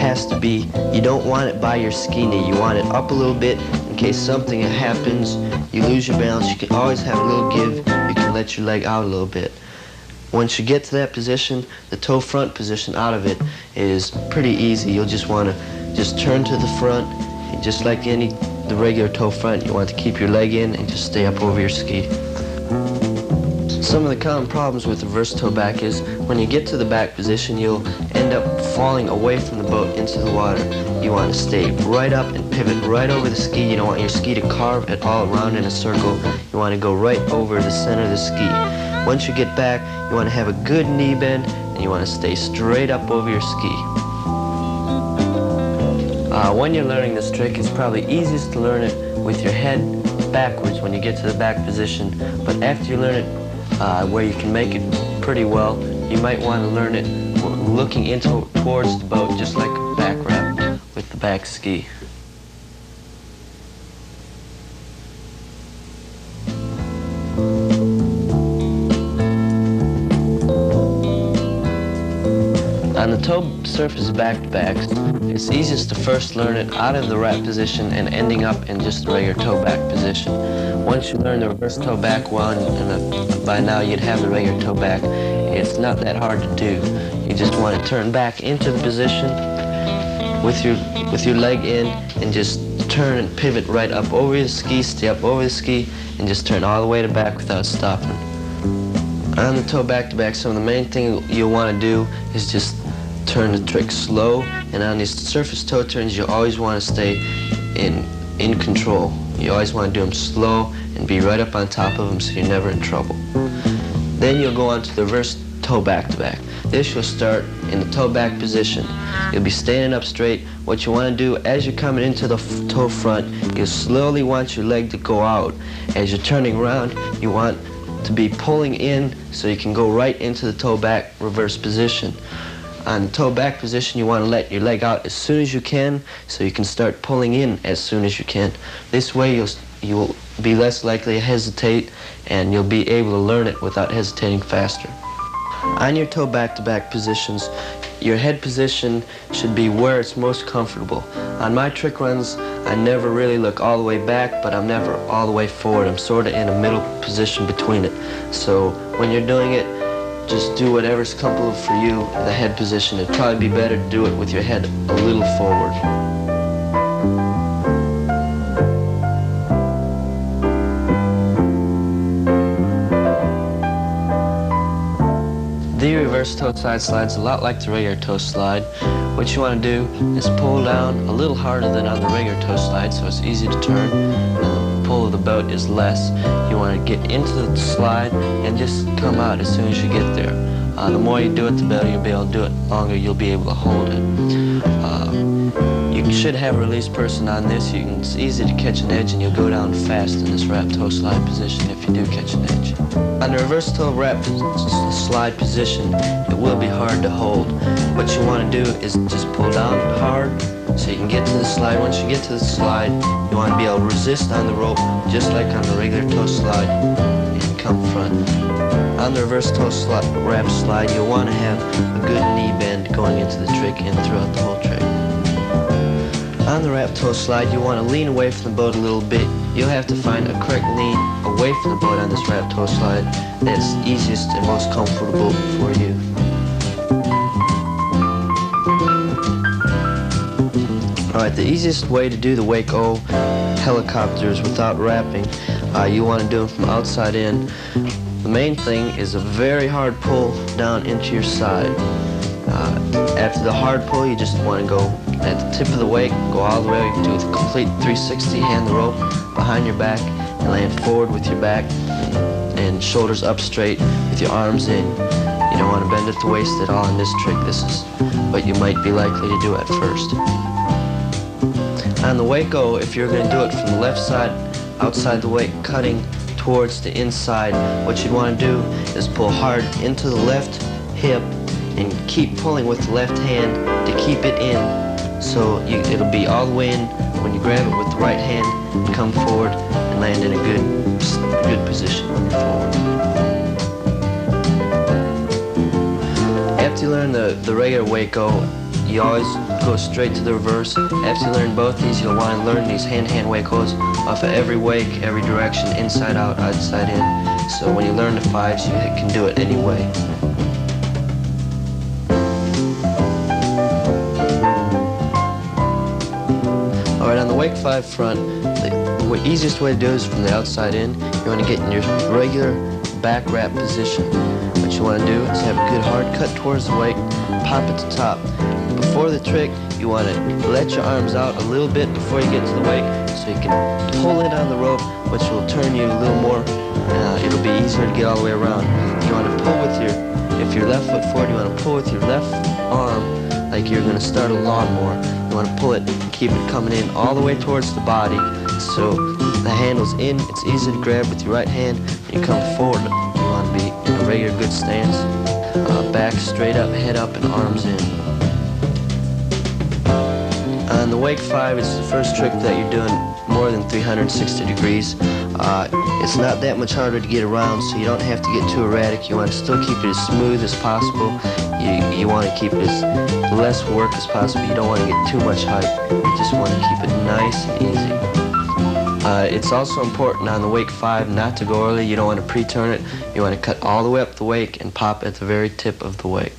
has to be, you don't want it by your ski knee. You want it up a little bit in case something happens, you lose your balance. You can always have a little give. You can let your leg out a little bit. Once you get to that position, the toe front position out of it is pretty easy. You'll just want to just turn to the front, and just like the regular toe front, you want to keep your leg in and just stay up over your ski. Some of the common problems with reverse toe back is when you get to the back position, you'll end up falling away from the boat into the water. You want to stay right up and pivot right over the ski. You don't want your ski to carve at all around in a circle. You want to go right over the center of the ski. Once you get back, you want to have a good knee bend, and you want to stay straight up over your ski. When you're learning this trick, it's probably easiest to learn it with your head backwards when you get to the back position. But after you learn it where you can make it pretty well, you might want to learn it looking towards the boat, just like a back wrap with the back ski. On the toe surface back-to-backs, it's easiest to first learn it out of the wrap position and ending up in just the regular toe back position. Once you learn the reverse toe back well, and by now you'd have the regular toe back, it's not that hard to do. You just want to turn back into the position with your leg in, and just turn and pivot right up over the ski, stay up over the ski, and just turn all the way to back without stopping. On the toe back-to-back, some of the main thing you'll want to do is just turn the trick slow, and on these surface toe turns, you always want to stay in control. You always want to do them slow and be right up on top of them so you're never in trouble. Then you'll go on to the reverse toe back-to-back. This you'll start in the toe back position. You'll be standing up straight. What you want to do as you're coming into the toe front, you slowly want your leg to go out. As you're turning around, you want to be pulling in so you can go right into the toe back reverse position. On the toe back position, you want to let your leg out as soon as you can so you can start pulling in as soon as you can. This way you'll be less likely to hesitate, and you'll be able to learn it without hesitating faster. On your toe back-to-back positions, your head position should be where it's most comfortable. On my trick runs, I never really look all the way back, but I'm never all the way forward. I'm sort of in a middle position between it. So when you're doing it, just do whatever's comfortable for you in the head position. It'd probably be better to do it with your head a little forward. The reverse toe side slide is a lot like the regular toe slide. What you want to do is pull down a little harder than on the regular toe slide so it's easy to turn, and the pull of the boat is less. You want to get into the slide and just come out as soon as you get there. The more you do it, the better you'll be able to do it. The longer you'll be able to hold it. You should have a release person on this. It's easy to catch an edge and you'll go down fast in this wrap toe slide position if you do catch an edge. On the reverse toe wrap slide position, it will be hard to hold. What you want to do is just pull down hard so you can get to the slide. Once you get to the slide, you want to be able to resist on the rope just like on the regular toe slide and come front. On the reverse toe wrap slide, you'll want to have a good knee bend going into the trick and throughout the whole trick. On the wrap toe slide, you want to lean away from the boat a little bit. You'll have to find a correct lean away from the boat on this wrap toe slide that's easiest and most comfortable for you. Alright, the easiest way to do the Wake-O helicopters without wrapping, you want to do them from outside in. The main thing is a very hard pull down into your side. After the hard pull, you just want to go at the tip of the wake, go all the way. You can do a complete 360, hand the rope behind your back, and land forward with your back and shoulders up straight with your arms in. You don't want to bend at the waist at all in this trick. This is what you might be likely to do at first. On the Wake-O, if you're going to do it from the left side, outside the wake, cutting towards the inside, what you'd want to do is pull hard into the left hip and keep pulling with the left hand to keep it in. So it'll be all the way in when you grab it with the right hand and come forward and land in a good position when you're forward. After you learn the regular Wake-O, you always go straight to the reverse. After you learn both these, you'll want to learn these hand-hand Wake-Os off of every wake, every direction, inside out, outside in. So when you learn the fives, you can do it any way. Alright, on the Wake 5 front, the easiest way to do it is from the outside in. You want to get in your regular back wrap position. What you want to do is have a good hard cut towards the wake, pop at the top. Before the trick, you want to let your arms out a little bit before you get to the wake so you can pull it on the rope, which will turn you a little more. It'll be easier to get all the way around. You want to pull with if you're left foot forward, you want to pull with your left arm like you're going to start a lawnmower. You want to pull it and keep it coming in all the way towards the body so the handle's in. It's easy to grab with your right hand. You come forward. You want to be in a regular good stance. Back straight up, head up, and arms in. On the Wake 5, it's the first trick that you're doing more than 360 degrees. It's not that much harder to get around, so you don't have to get too erratic. You want to still keep it as smooth as possible. You want to keep it as less work as possible. You don't want to get too much height. You just want to keep it nice and easy. It's also important on the Wake 5 not to go early. You don't want to pre-turn it. You want to cut all the way up the wake and pop at the very tip of the wake.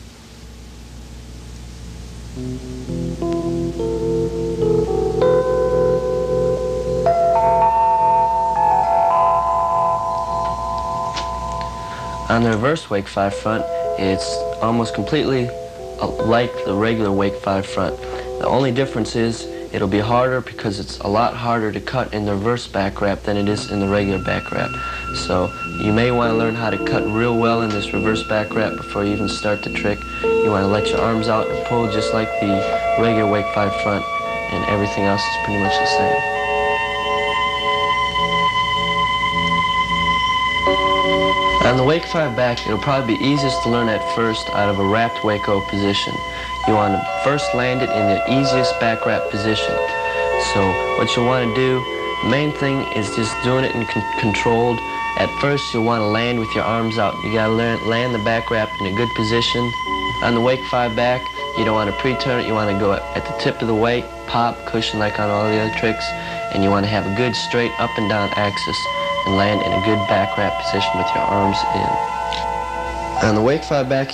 On the reverse Wake 5 front, it's almost completely like the regular Wake 5 front. The only difference is it'll be harder because it's a lot harder to cut in the reverse back wrap than it is in the regular back wrap. So you may want to learn how to cut real well in this reverse back wrap before you even start the trick. You want to let your arms out and pull just like the regular Wake 5 front, and everything else is pretty much the same. On the Wake 5 back, it'll probably be easiest to learn at first out of a wrapped Wake-O position. You want to first land it in the easiest back wrap position. So what you'll want to do, the main thing is just doing it in controlled. At first, you'll want to land with your arms out. You got to land the back wrap in a good position. On the Wake 5 back, you don't want to pre-turn it. You want to go at the tip of the wake, pop, cushion like on all the other tricks, and you want to have a good straight up and down axis and land in a good back wrap position with your arms in. On the Wake 5 back,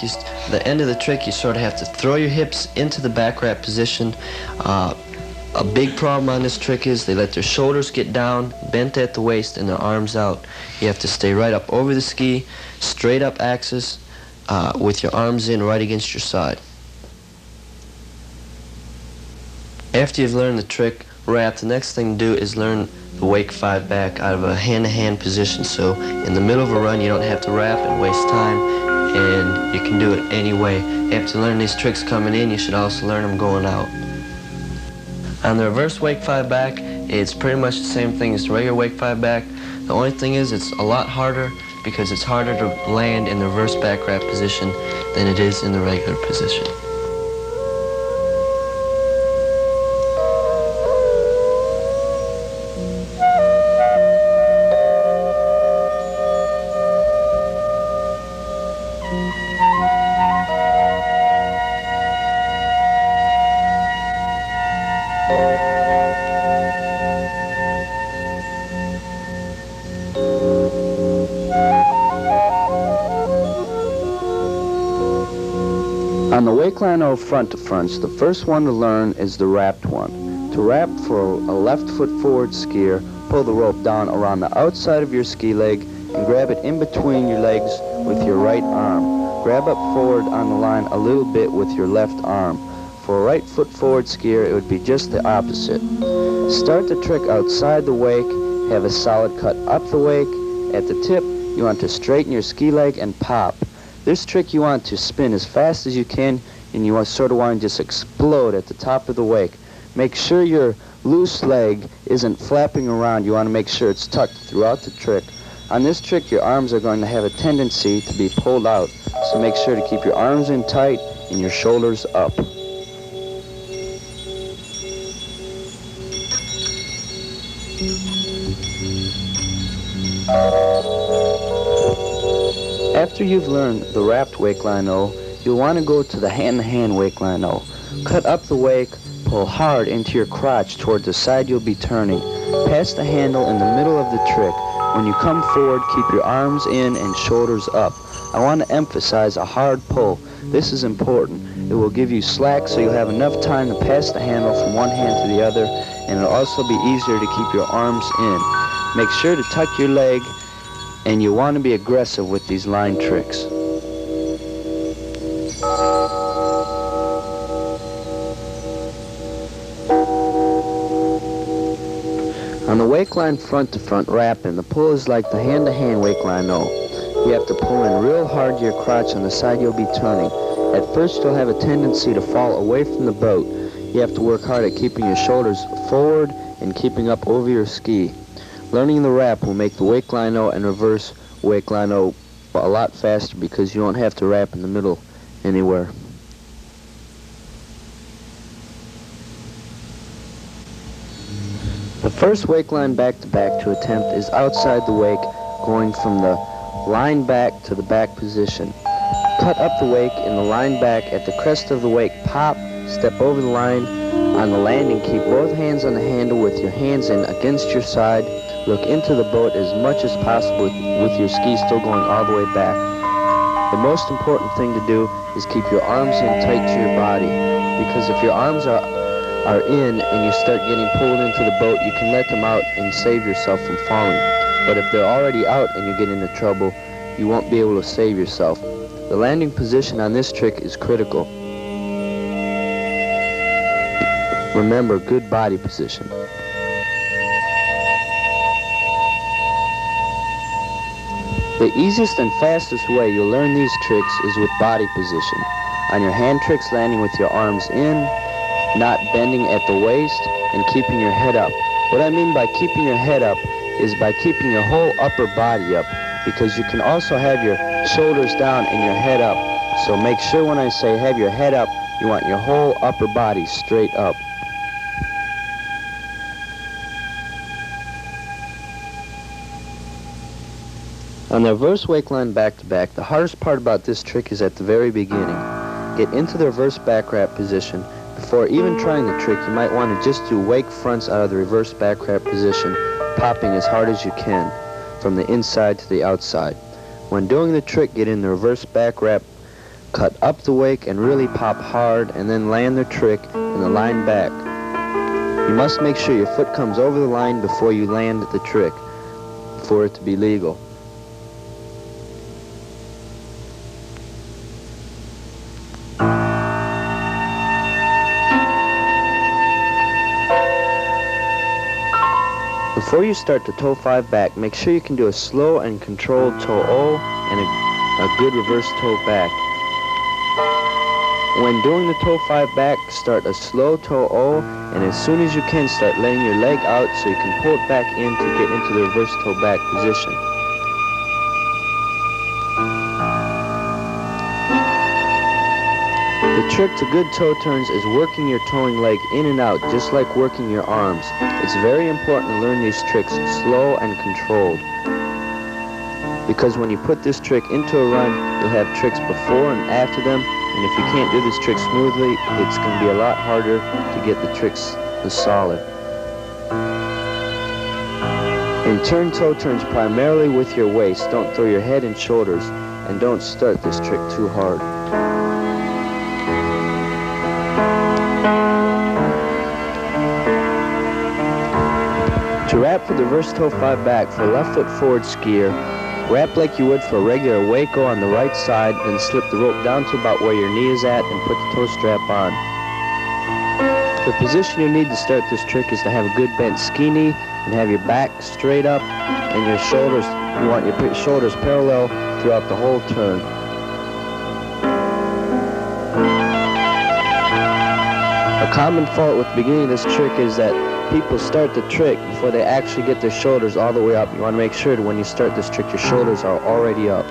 the end of the trick, you sort of have to throw your hips into the back wrap position. A big problem on this trick is they let their shoulders get down, bent at the waist, and their arms out. You have to stay right up over the ski, straight up axis, with your arms in right against your side. After you've learned the trick wrap, the next thing to do is learn the wake 5 back out of a hand-to-hand position. So in the middle of a run, you don't have to wrap and waste time, and you can do it any way. After you learn these tricks coming in, you should also learn them going out. On the reverse wake 5 back, it's pretty much the same thing as the regular wake 5 back. The only thing is it's a lot harder because it's harder to land in the reverse back wrap position than it is in the regular position. On the wake line O front to fronts, the first one to learn is the wrapped one. To wrap for a left foot forward skier, pull the rope down around the outside of your ski leg and grab it in between your legs with your right arm. Grab up forward on the line a little bit with your left arm. For a right foot forward skier, it would be just the opposite. Start the trick outside the wake, have a solid cut up the wake. At the tip, you want to straighten your ski leg and pop. This trick you want to spin as fast as you can, and you sort of want to just explode at the top of the wake. Make sure your loose leg isn't flapping around. You want to make sure it's tucked throughout the trick. On this trick, your arms are going to have a tendency to be pulled out, so make sure to keep your arms in tight and your shoulders up. After you've learned the wrapped wake line O, you'll want to go to the hand-to-hand wake line O. Cut up the wake, pull hard into your crotch toward the side you'll be turning. Pass the handle in the middle of the trick. When you come forward, keep your arms in and shoulders up. I want to emphasize a hard pull. This is important. It will give you slack so you'll have enough time to pass the handle from one hand to the other, and it'll also be easier to keep your arms in. Make sure to tuck your leg, and you want to be aggressive with these line tricks. On the wake line front to front wrapping, the pull is like the hand-to-hand wake line O. You have to pull in real hard to your crotch on the side you'll be turning. At first you'll have a tendency to fall away from the boat. You have to work hard at keeping your shoulders forward and keeping up over your ski. Learning the wrap will make the wake line O and reverse wake line O a lot faster because you won't have to wrap in the middle anywhere. The first wake line back-to-back to attempt is outside the wake, going from the line back to the back position. Cut up the wake in the line back. At the crest of the wake, pop, step over the line. On the landing, keep both hands on the handle with your hands in against your side. Look into the boat as much as possible with your skis still going all the way back. The most important thing to do is keep your arms in tight to your body, because if your arms are in and you start getting pulled into the boat, you can let them out and save yourself from falling. But if they're already out and you get into trouble, you won't be able to save yourself. The landing position on this trick is critical. Remember, good body position. The easiest and fastest way you'll learn these tricks is with body position. On your hand tricks, landing with your arms in, not bending at the waist, and keeping your head up. What I mean by keeping your head up is by keeping your whole upper body up, because you can also have your shoulders down and your head up. So make sure when I say have your head up, you want your whole upper body straight up. On the reverse wake line back-to-back, the hardest part about this trick is at the very beginning. Get into the reverse back wrap position. Before even trying the trick, you might want to just do wake fronts out of the reverse back wrap position, popping as hard as you can, from the inside to the outside. When doing the trick, get in the reverse back wrap, cut up the wake and really pop hard, and then land the trick in the line back. You must make sure your foot comes over the line before you land the trick, for it to be legal. Before you start the toe 5 back, make sure you can do a slow and controlled toe O and a good reverse toe back. When doing the toe 5 back, start a slow toe O, and as soon as you can, start letting your leg out so you can pull it back in to get into the reverse toe back position. The trick to good toe turns is working your towing leg in and out, just like working your arms. It's very important to learn these tricks slow and controlled, because when you put this trick into a run, you'll have tricks before and after them, and if you can't do this trick smoothly, it's going to be a lot harder to get the tricks solid. And turn toe turns primarily with your waist. Don't throw your head and shoulders, and don't start this trick too hard. To wrap for the reverse toe 5 back for a left foot forward skier, wrap like you would for a regular Waco on the right side, then slip the rope down to about where your knee is at and put the toe strap on. The position you need to start this trick is to have a good bent ski knee and have your back straight up and your shoulders, you want your shoulders parallel throughout the whole turn. A common fault with the beginning of this trick is that people start the trick before they actually get their shoulders all the way up. You want to make sure that when you start this trick, your shoulders are already up.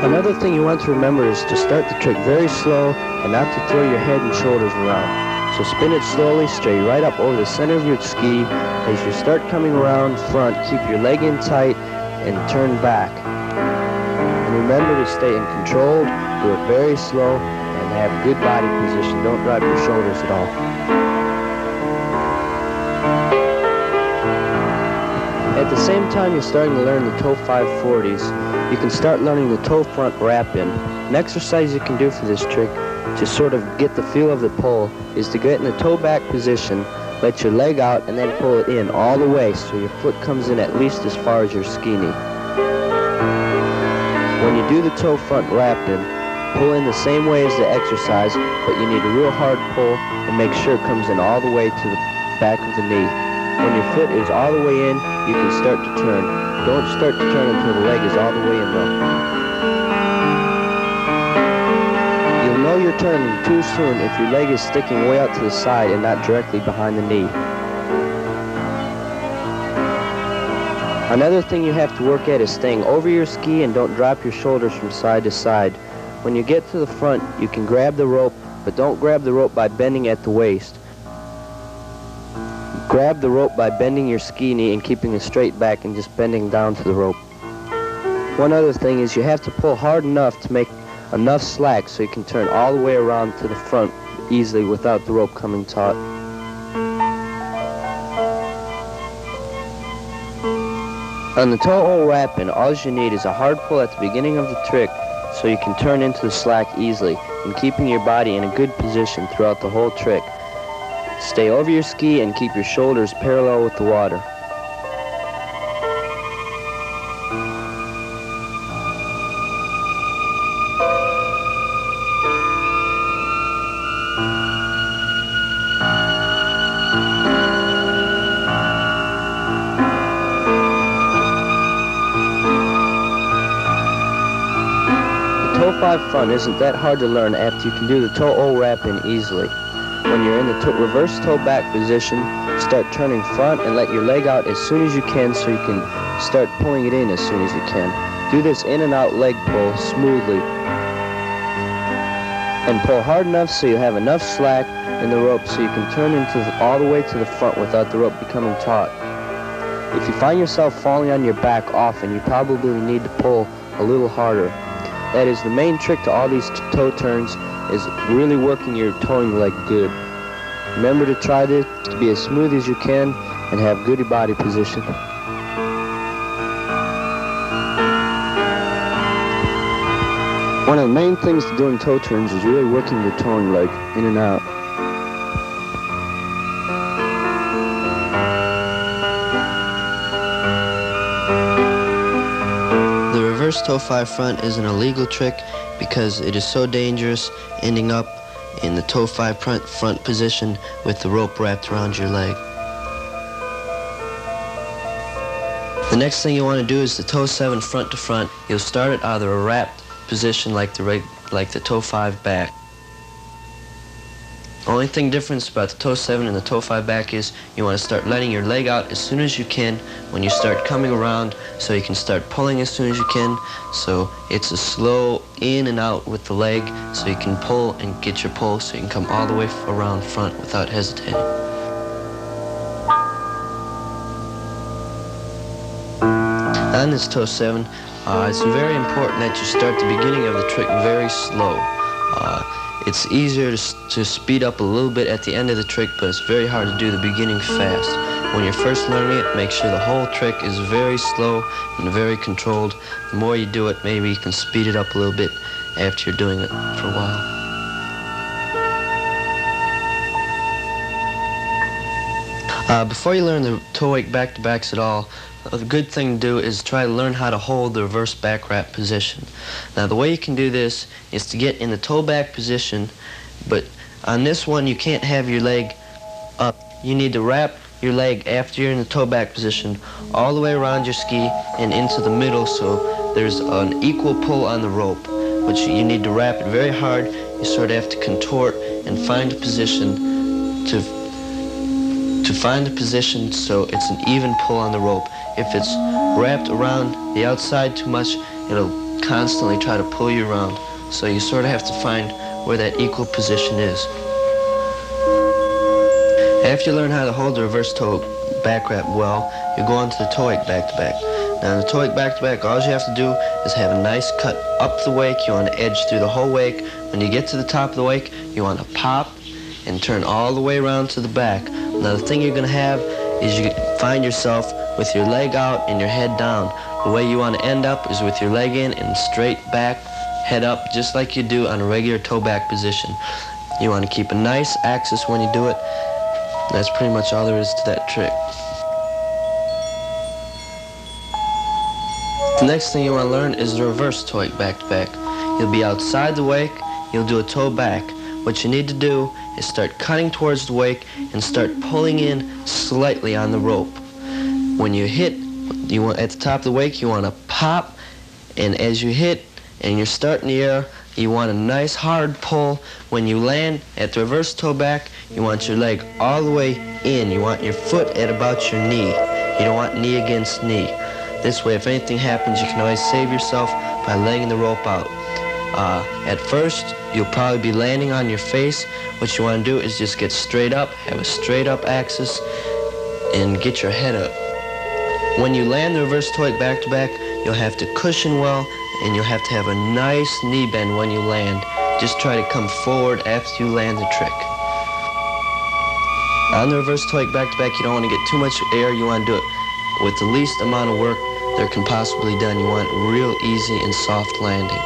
Another thing you want to remember is to start the trick very slow and not to throw your head and shoulders around. So spin it slowly, straight right up over the center of your ski. As you start coming around front, keep your leg in tight and turn back. And remember to stay in control, do it very slow, and have good body position. Don't drop your shoulders at all. At the same time you're starting to learn the toe 540s, you can start learning the toe front wrap in. An exercise you can do for this trick to sort of get the feel of the pull is to get in the toe back position, let your leg out, and then pull it in all the way so your foot comes in at least as far as your ski knee. When you do the toe front wrap in, pull in the same way as the exercise, but you need a real hard pull and make sure it comes in all the way to the back of the knee. When your foot is all the way in, you can start to turn. Don't start to turn until the leg is all the way in though. You'll know you're turning too soon if your leg is sticking way out to the side and not directly behind the knee. Another thing you have to work at is staying over your ski and don't drop your shoulders from side to side. When you get to the front, you can grab the rope, but don't grab the rope by bending at the waist. Grab the rope by bending your ski knee and keeping it straight back and just bending down to the rope. One other thing is you have to pull hard enough to make enough slack so you can turn all the way around to the front easily without the rope coming taut. On the toe hole wrap-in, all you need is a hard pull at the beginning of the trick so you can turn into the slack easily and keeping your body in a good position throughout the whole trick. Stay over your ski and keep your shoulders parallel with the water. The toe 5 front isn't that hard to learn after you can do the toe O wrap-in easily. When you're in the reverse toe back position, start turning front and let your leg out as soon as you can so you can start pulling it in as soon as you can. Do this in and out leg pull smoothly. And pull hard enough so you have enough slack in the rope so you can turn all the way to the front without the rope becoming taut. If you find yourself falling on your back often, you probably need to pull a little harder. That is the main trick to all these toe turns, is really working your towing leg good. Remember to try this to be as smooth as you can and have good body position. One of the main things to doing toe turns is really working your towing leg in and out. The reverse toe 5 front is an illegal trick because it is so dangerous, ending up in the toe 5 front position with the rope wrapped around your leg. The next thing you want to do is the toe 7 front to front. You'll start it either a wrapped position like the toe 5 back. The only thing difference about the toe 7 and the toe 5 back is you want to start letting your leg out as soon as you can when you start coming around, so you can start pulling as soon as you can. So it's a slow in and out with the leg, so you can pull and get your pull, so you can come all the way around front without hesitating. On this toe 7, it's very important that you start the beginning of the trick very slow. It's easier to speed up a little bit at the end of the trick, but it's very hard to do the beginning fast. When you're first learning it, make sure the whole trick is very slow and very controlled. The more you do it, maybe you can speed it up a little bit after you're doing it for a while. Before you learn the toe wake back-to-backs at all, a good thing to do is try to learn how to hold the reverse back wrap position. Now the way you can do this is to get in the toe back position, but on this one you can't have your leg up. You need to wrap your leg after you're in the toe back position all the way around your ski and into the middle, so there's an equal pull on the rope, which you need to wrap it very hard. You sort of have to contort and find a position to find a position so it's an even pull on the rope. If it's wrapped around the outside too much, it'll constantly try to pull you around. So you sort of have to find where that equal position is. After you learn how to hold the reverse toe back wrap well, you go on to the toe wake back-to-back. Now in the toe wake back-to-back, all you have to do is have a nice cut up the wake. You want to edge through the whole wake. When you get to the top of the wake, you want to pop and turn all the way around to the back. Now the thing you're going to have is you find yourself with your leg out and your head down. The way you want to end up is with your leg in and straight back, head up, just like you do on a regular toe back position. You want to keep a nice axis when you do it. That's pretty much all there is to that trick. The next thing you want to learn is the reverse toe wake back-to-back. You'll be outside the wake, you'll do a toe back. What you need to do is start cutting towards the wake and start pulling in slightly on the rope. When you hit, at the top of the wake, you want to pop, and as you hit and you're starting the air, you want a nice hard pull. When you land at the reverse toe back, you want your leg all the way in. You want your foot at about your knee. You don't want knee against knee. This way, if anything happens, you can always save yourself by letting the rope out. At first, you'll probably be landing on your face. What you want to do is just get straight up, have a straight up axis, and get your head up. When you land the reverse toe wake back-to-back, you'll have to cushion well, and you'll have to have a nice knee bend when you land. Just try to come forward after you land the trick. On the reverse toe wake back-to-back, you don't want to get too much air. You want to do it with the least amount of work there can possibly be done. You want real easy and soft landing.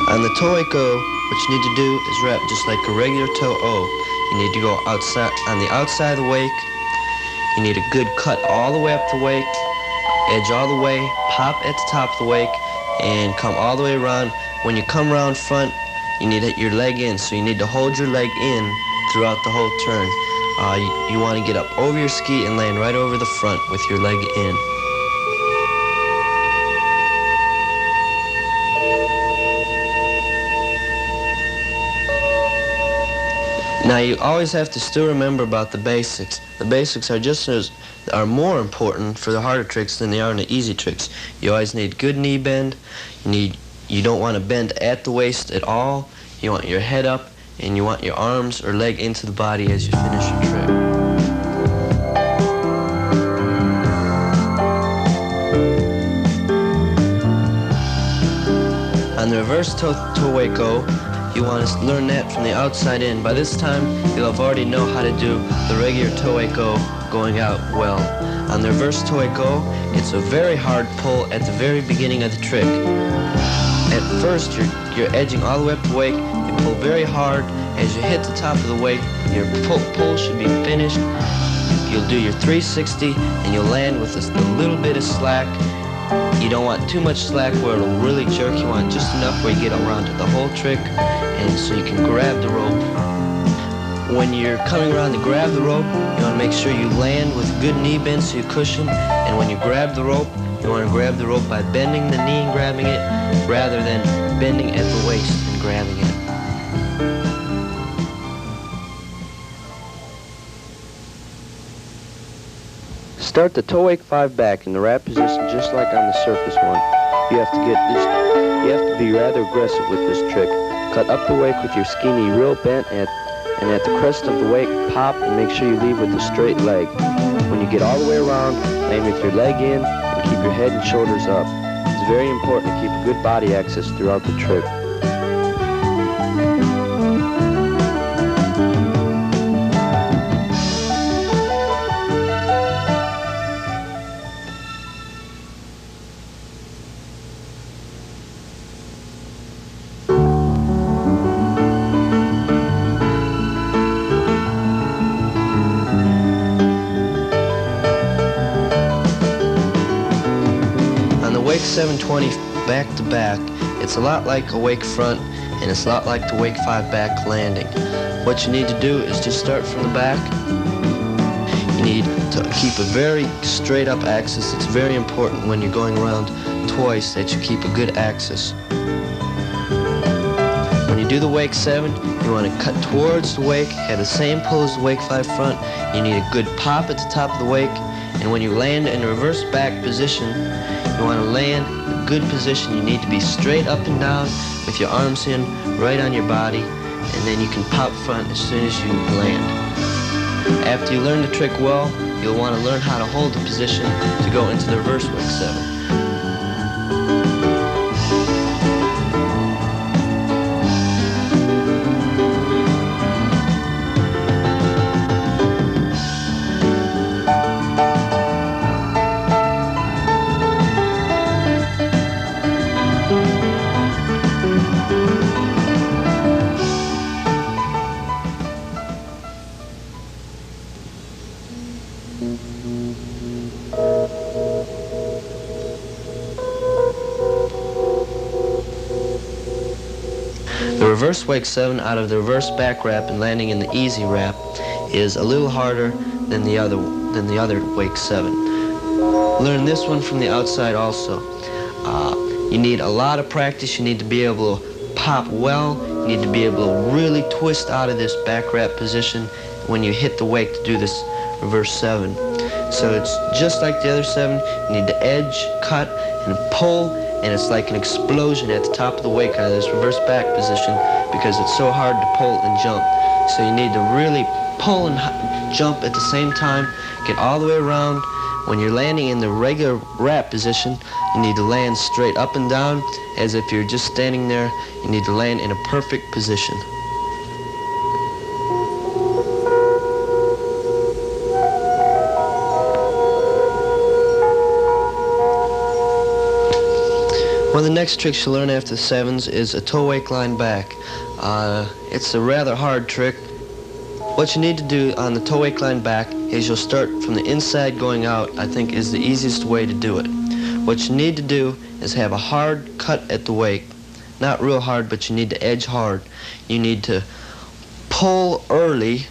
On the toe wake O, what you need to do is wrap just like a regular toe O. You need to go outside on the outside of the wake. You need a good cut all the way up the wake, edge all the way, pop at the top of the wake, and come all the way around. When you come around front, you need to hit your leg in, so you need to hold your leg in throughout the whole turn. You want to get up over your ski and land right over the front with your leg in. Now you always have to still remember about the basics. The basics are more important for the harder tricks than they are in the easy tricks. You always need good knee bend. You don't want to bend at the waist at all. You want your head up, and you want your arms or leg into the body as you finish your trick. On the reverse toe wake O, you want to learn that from the outside in. By this time, you'll have already know how to do the regular toe wake O going out well. On the reverse toe wake O, it's a very hard pull at the very beginning of the trick. At first, you're edging all the way up the wake. You pull very hard. As you hit the top of the wake, your pull should be finished. You'll do your 360, and you'll land with a little bit of slack. You You don't want too much slack where it'll really jerk. You want just enough where you get around to the whole trick, and so you can grab the rope. When you're coming around to grab the rope, you want to make sure you land with good knee bend so you cushion, and when you grab the rope, you want to grab the rope by bending the knee and grabbing it, rather than bending at the waist and grabbing it. Start the toe wake 5 back in the wrap position just like on the surface one. You have to be rather aggressive with this trick. Cut up the wake with your ski knee real bent, and at the crest of the wake, pop and make sure you leave with a straight leg. When you get all the way around, land with your leg in and keep your head and shoulders up. It's very important to keep a good body access throughout the trick. Wake 720 back to back, it's a lot like a wake front, and it's a lot like the wake 5 back landing. What you need to do is just start from the back. You need to keep a very straight up axis. It's very important when you're going around twice that you keep a good axis. When you do the wake 7, you want to cut towards the wake, have the same pull as the wake 5 front. You need a good pop at the top of the wake, and when you land in the reverse back position, you want to land in a good position. You need to be straight up and down with your arms in right on your body, and then you can pop front as soon as you land. After you learn the trick well, you'll want to learn how to hold the position to go into the reverse wake 7. The reverse wake 7 out of the reverse back wrap and landing in the easy wrap is a little harder than the other wake 7. Learn this one from the outside also. You need a lot of practice. You need to be able to pop well. You need to be able to really twist out of this back wrap position when you hit the wake to do this reverse 7. So it's just like the other 7. You need to edge, cut, and pull, and it's like an explosion at the top of the wake out of this reverse back position because it's so hard to pull and jump. So you need to really pull and jump at the same time, get all the way around. When you're landing in the regular wrap position, you need to land straight up and down as if you're just standing there. You need to land in a perfect position. One of the next tricks you'll learn after the 7s is a toe wake line back. It's a rather hard trick. What you need to do on the toe wake line back is you'll start from the inside going out, I think is the easiest way to do it. What you need to do is have a hard cut at the wake. Not real hard, but you need to edge hard. You need to pull early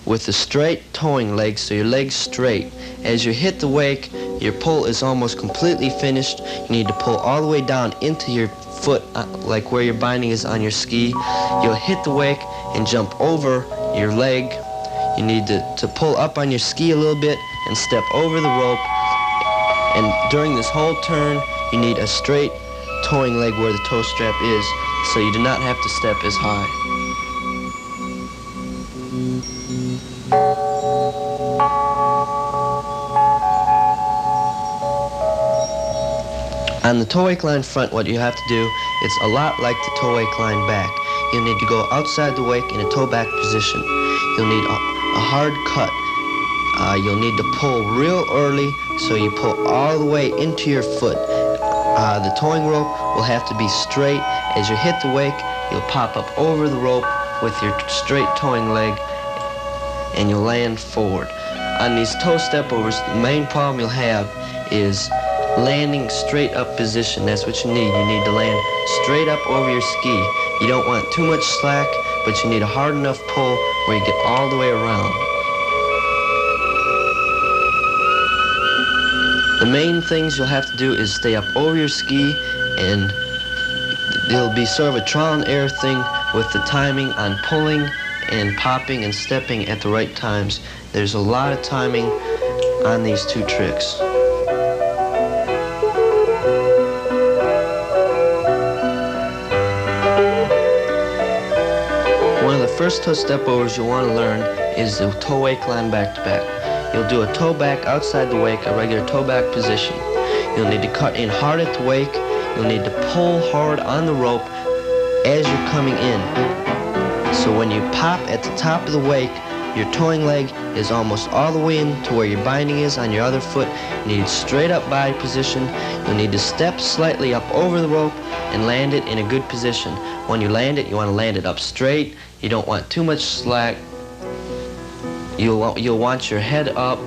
with the straight towing leg, so your leg's straight. As you hit the wake, your pull is almost completely finished. You need to pull all the way down into your foot, like where your binding is on your ski. You'll hit the wake and jump over your leg. You need to pull up on your ski a little bit and step over the rope. And during this whole turn, you need a straight towing leg where the toe strap is, so you do not have to step as high. On the toe wake line front, what you have to do, it's a lot like the toe wake line back. You'll need to go outside the wake in a toe back position. You'll need a hard cut. You'll need to pull real early, so you pull all the way into your foot. The towing rope will have to be straight. As you hit the wake, you'll pop up over the rope with your straight towing leg, and you'll land forward. On these toe stepovers, the main problem you'll have is landing straight up position. That's what you need. You need to land straight up over your ski. You don't want too much slack, but you need a hard enough pull where you get all the way around. The main things you'll have to do is stay up over your ski, and it'll be sort of a trial and error thing with the timing on pulling and popping and stepping at the right times. There's a lot of timing on these two tricks. One of the first toe stepovers you'll want to learn is the toe wake line back to back. You'll do a toe back outside the wake, a regular toe back position. You'll need to cut in hard at the wake. You'll need to pull hard on the rope as you're coming in. So when you pop at the top of the wake, your towing leg is almost all the way in to where your binding is on your other foot. You need straight up body position. You'll need to step slightly up over the rope and land it in a good position. When you land it, you want to land it up straight. You don't want too much slack. You'll want your head up.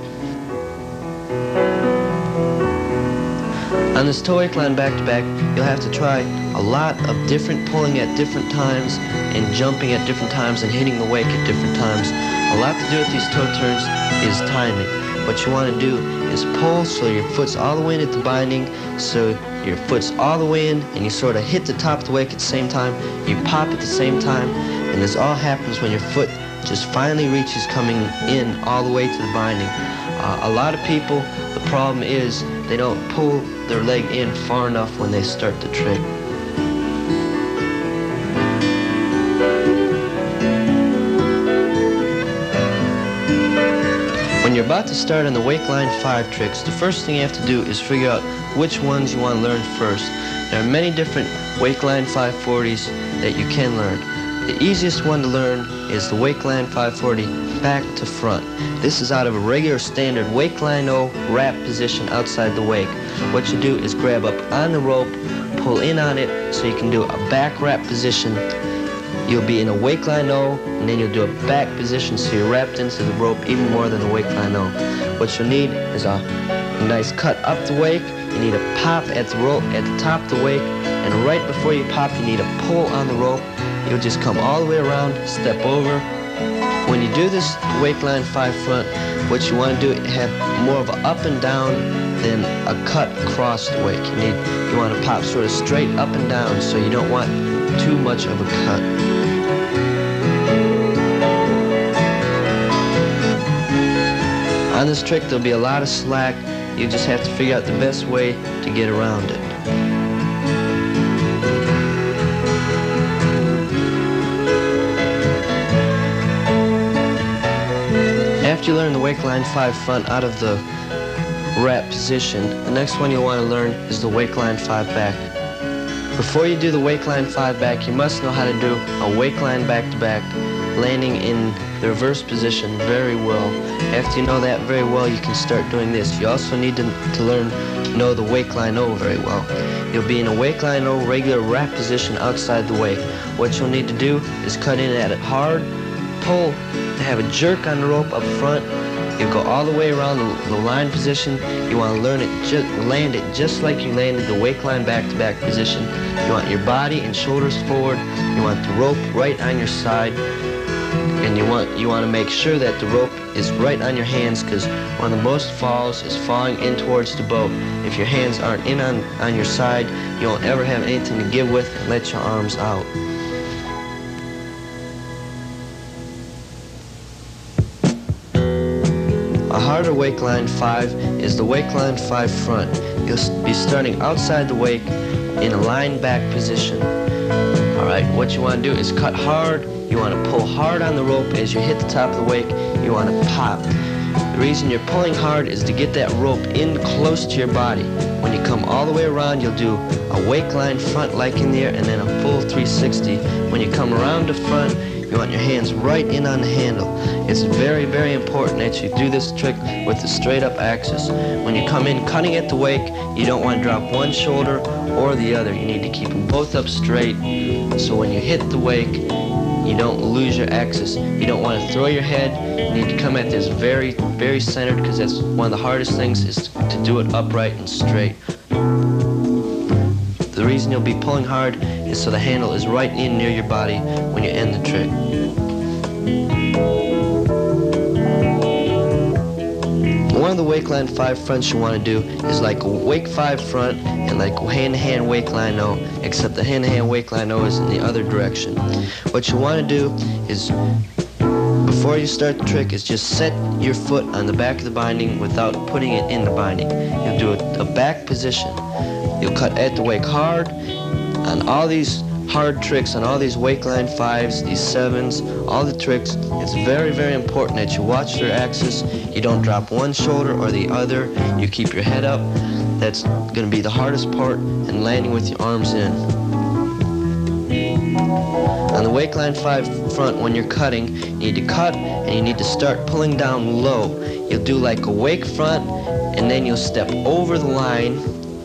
On this toe wake line back to back, you'll have to try a lot of different pulling at different times and jumping at different times and hitting the wake at different times. A lot to do with these toe turns is timing. What you want to do is pull so your foot's all the way in at the binding, so your foot's all the way in, and you sort of hit the top of the wake at the same time. You pop at the same time, and this all happens when your foot just finally reaches coming in all the way to the binding. A lot of people, the problem is they don't pull their leg in far enough when they start the trick. When you're about to start on the wake line 5 tricks, the first thing you have to do is figure out which ones you want to learn first. There are many different wake line 540s that you can learn. The easiest one to learn is the wake line 540 back to front. This is out of a regular standard wake line O wrap position outside the wake. What you do is grab up on the rope, pull in on it so you can do a back wrap position. You'll be in a wake line O, and then you'll do a back position so you're wrapped into the rope even more than the wake line O. What you'll need is a nice cut up the wake. You need a pop at the rope at the top of the wake, and right before you pop, you need a pull on the rope. You'll just come all the way around, step over. When you do this wake line 5 front, what you want to do is have more of an up and down than a cut across the wake. You want to pop sort of straight up and down, so you don't want too much of a cut. On this trick, there'll be a lot of slack. You just have to figure out the best way to get around it. After you learn the wake line 5 front out of the wrap position, the next one you'll want to learn is the wake line 5 back. Before you do the wake line 5 back, you must know how to do a wake line back to back, landing in the reverse position very well. After you know that very well, you can start doing this. You also need to know the wake line O very well. You'll be in a wake line O regular wrap position outside the wake. What you'll need to do is cut in at it hard, pull, have a jerk on the rope up front. You go all the way around the line position. You want to land it just like you landed the wake line back-to-back position. You want your body and shoulders forward. You want the rope right on your side, and you want to make sure that the rope is right on your hands, because one of the most falls is falling in towards the boat. If your hands aren't in on your side, you won't ever have anything to give with and let your arms out. A harder wake line 5 is the wake line 5 front. You'll be starting outside the wake in a line back position. Alright, what you want to do is cut hard. You want to pull hard on the rope as you hit the top of the wake. You want to pop. The reason you're pulling hard is to get that rope in close to your body. When you come all the way around, you'll do a wake line front like in there, and then a full 360. When you come around the front, you want your hands right in on the handle. It's very, very important that you do this trick with the straight up axis. When you come in cutting at the wake, you don't want to drop one shoulder or the other. You need to keep them both up straight, so when you hit the wake, you don't lose your axis. You don't want to throw your head. You need to come at this very, very centered, because that's one of the hardest things, is to do it upright and straight. The reason you'll be pulling hard is so the handle is right in near your body when you end the trick. One of the wake line 5 fronts you want to do is like a wake 5 front and like hand-to-hand wake line O, except the hand-to-hand wake line O is in the other direction. What you want to do is, before you start the trick, is just set your foot on the back of the binding without putting it in the binding. You'll do a back position. You'll cut at the wake hard on all these hard tricks, on all these wake line 5s, these 7s, all the tricks. It's very, very important that you watch their axis. You don't drop one shoulder or the other. You keep your head up. That's going to be the hardest part, and landing with your arms in. On the wake line 5 front, when you're cutting, you need to cut and you need to start pulling down low. You'll do like a wake front, and then you'll step over the line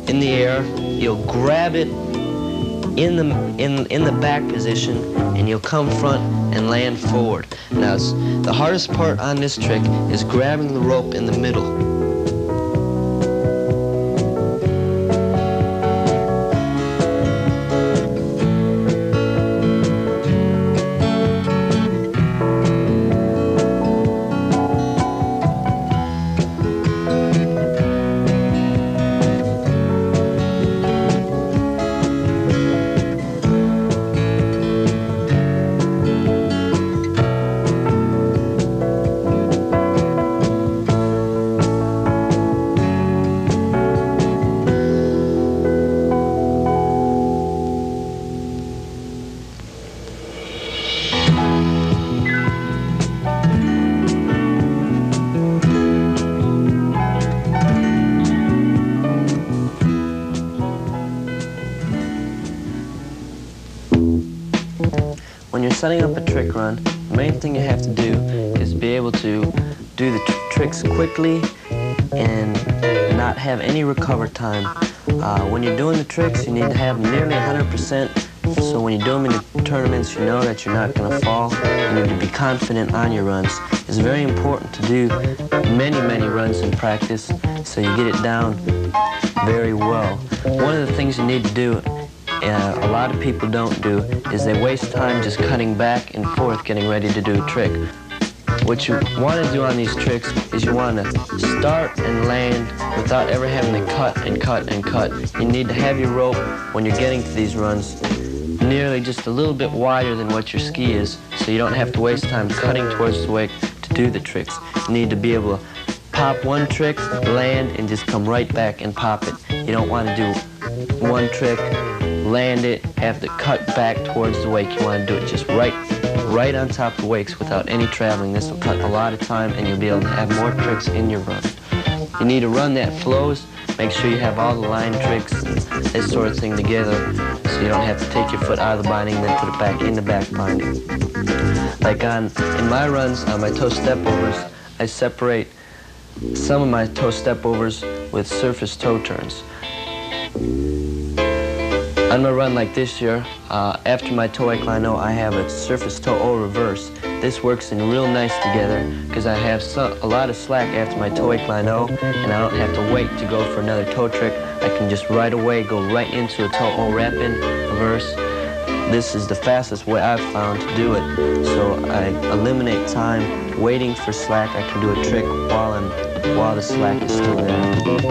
in the air. You'll grab it in the back position, and you'll come front and land forward. Now, the hardest part on this trick is grabbing the rope in the middle. When you're setting up a trick run, the main thing you have to do is be able to do the tricks quickly and not have any recover time. When you're doing the tricks, you need to have nearly 100%, so when you do them in the tournaments, you know that you're not going to fall. You need to be confident on your runs. It's very important to do many, many runs in practice so you get it down very well. One of the things you need to do, a lot of people don't do, is they waste time just cutting back and forth getting ready to do a trick. What you want to do on these tricks is you want to start and land without ever having to cut and cut and cut. You need to have your rope, when you're getting to these runs, nearly just a little bit wider than what your ski is, so you don't have to waste time cutting towards the wake to do the tricks. You need to be able to pop one trick, land, and just come right back and pop it. You don't want to do one trick, land it, have to cut back towards the wake. You want to do it just right on top of the wakes without any traveling. This will cut a lot of time, and you'll be able to have more tricks in your run. You need a run that flows. Make sure you have all the line tricks and this sort of thing together, so you don't have to take your foot out of the binding and then put it back in the back binding. Like in my runs, on my toe stepovers, I separate some of my toe stepovers with surface toe turns. On my run like this year, after my toe wake line O, I have a surface toe O reverse. This works in real nice together because I have a lot of slack after my toe wake line O, and I don't have to wait to go for another toe trick. I can just right away go right into a toe O wrap in reverse. This is the fastest way I've found to do it, so I eliminate time waiting for slack. I can do a trick while the slack is still there.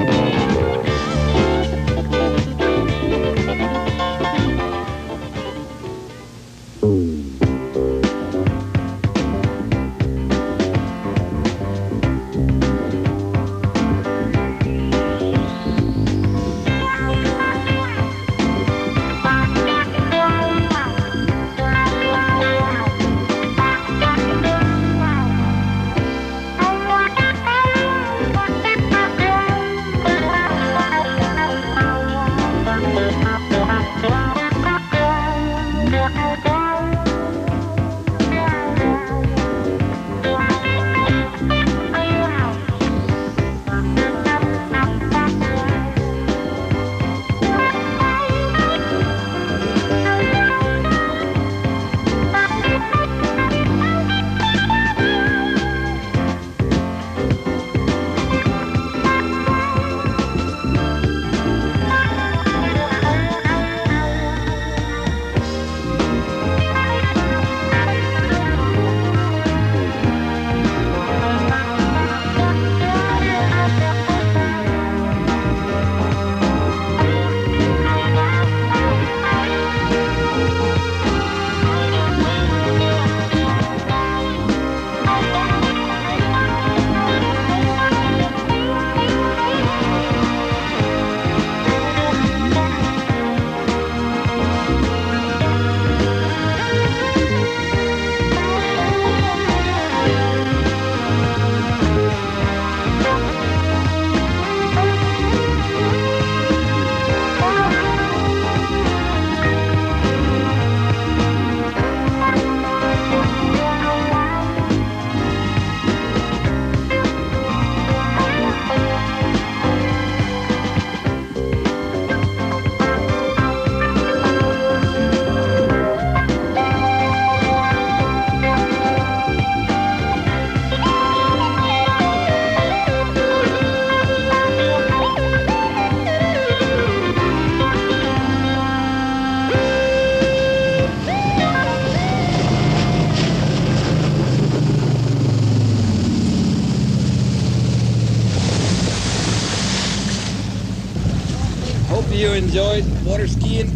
you enjoyed water skiing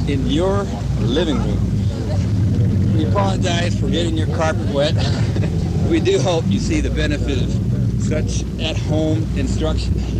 in your living room. We apologize for getting your carpet wet. We do hope you see the benefit of such at-home instruction.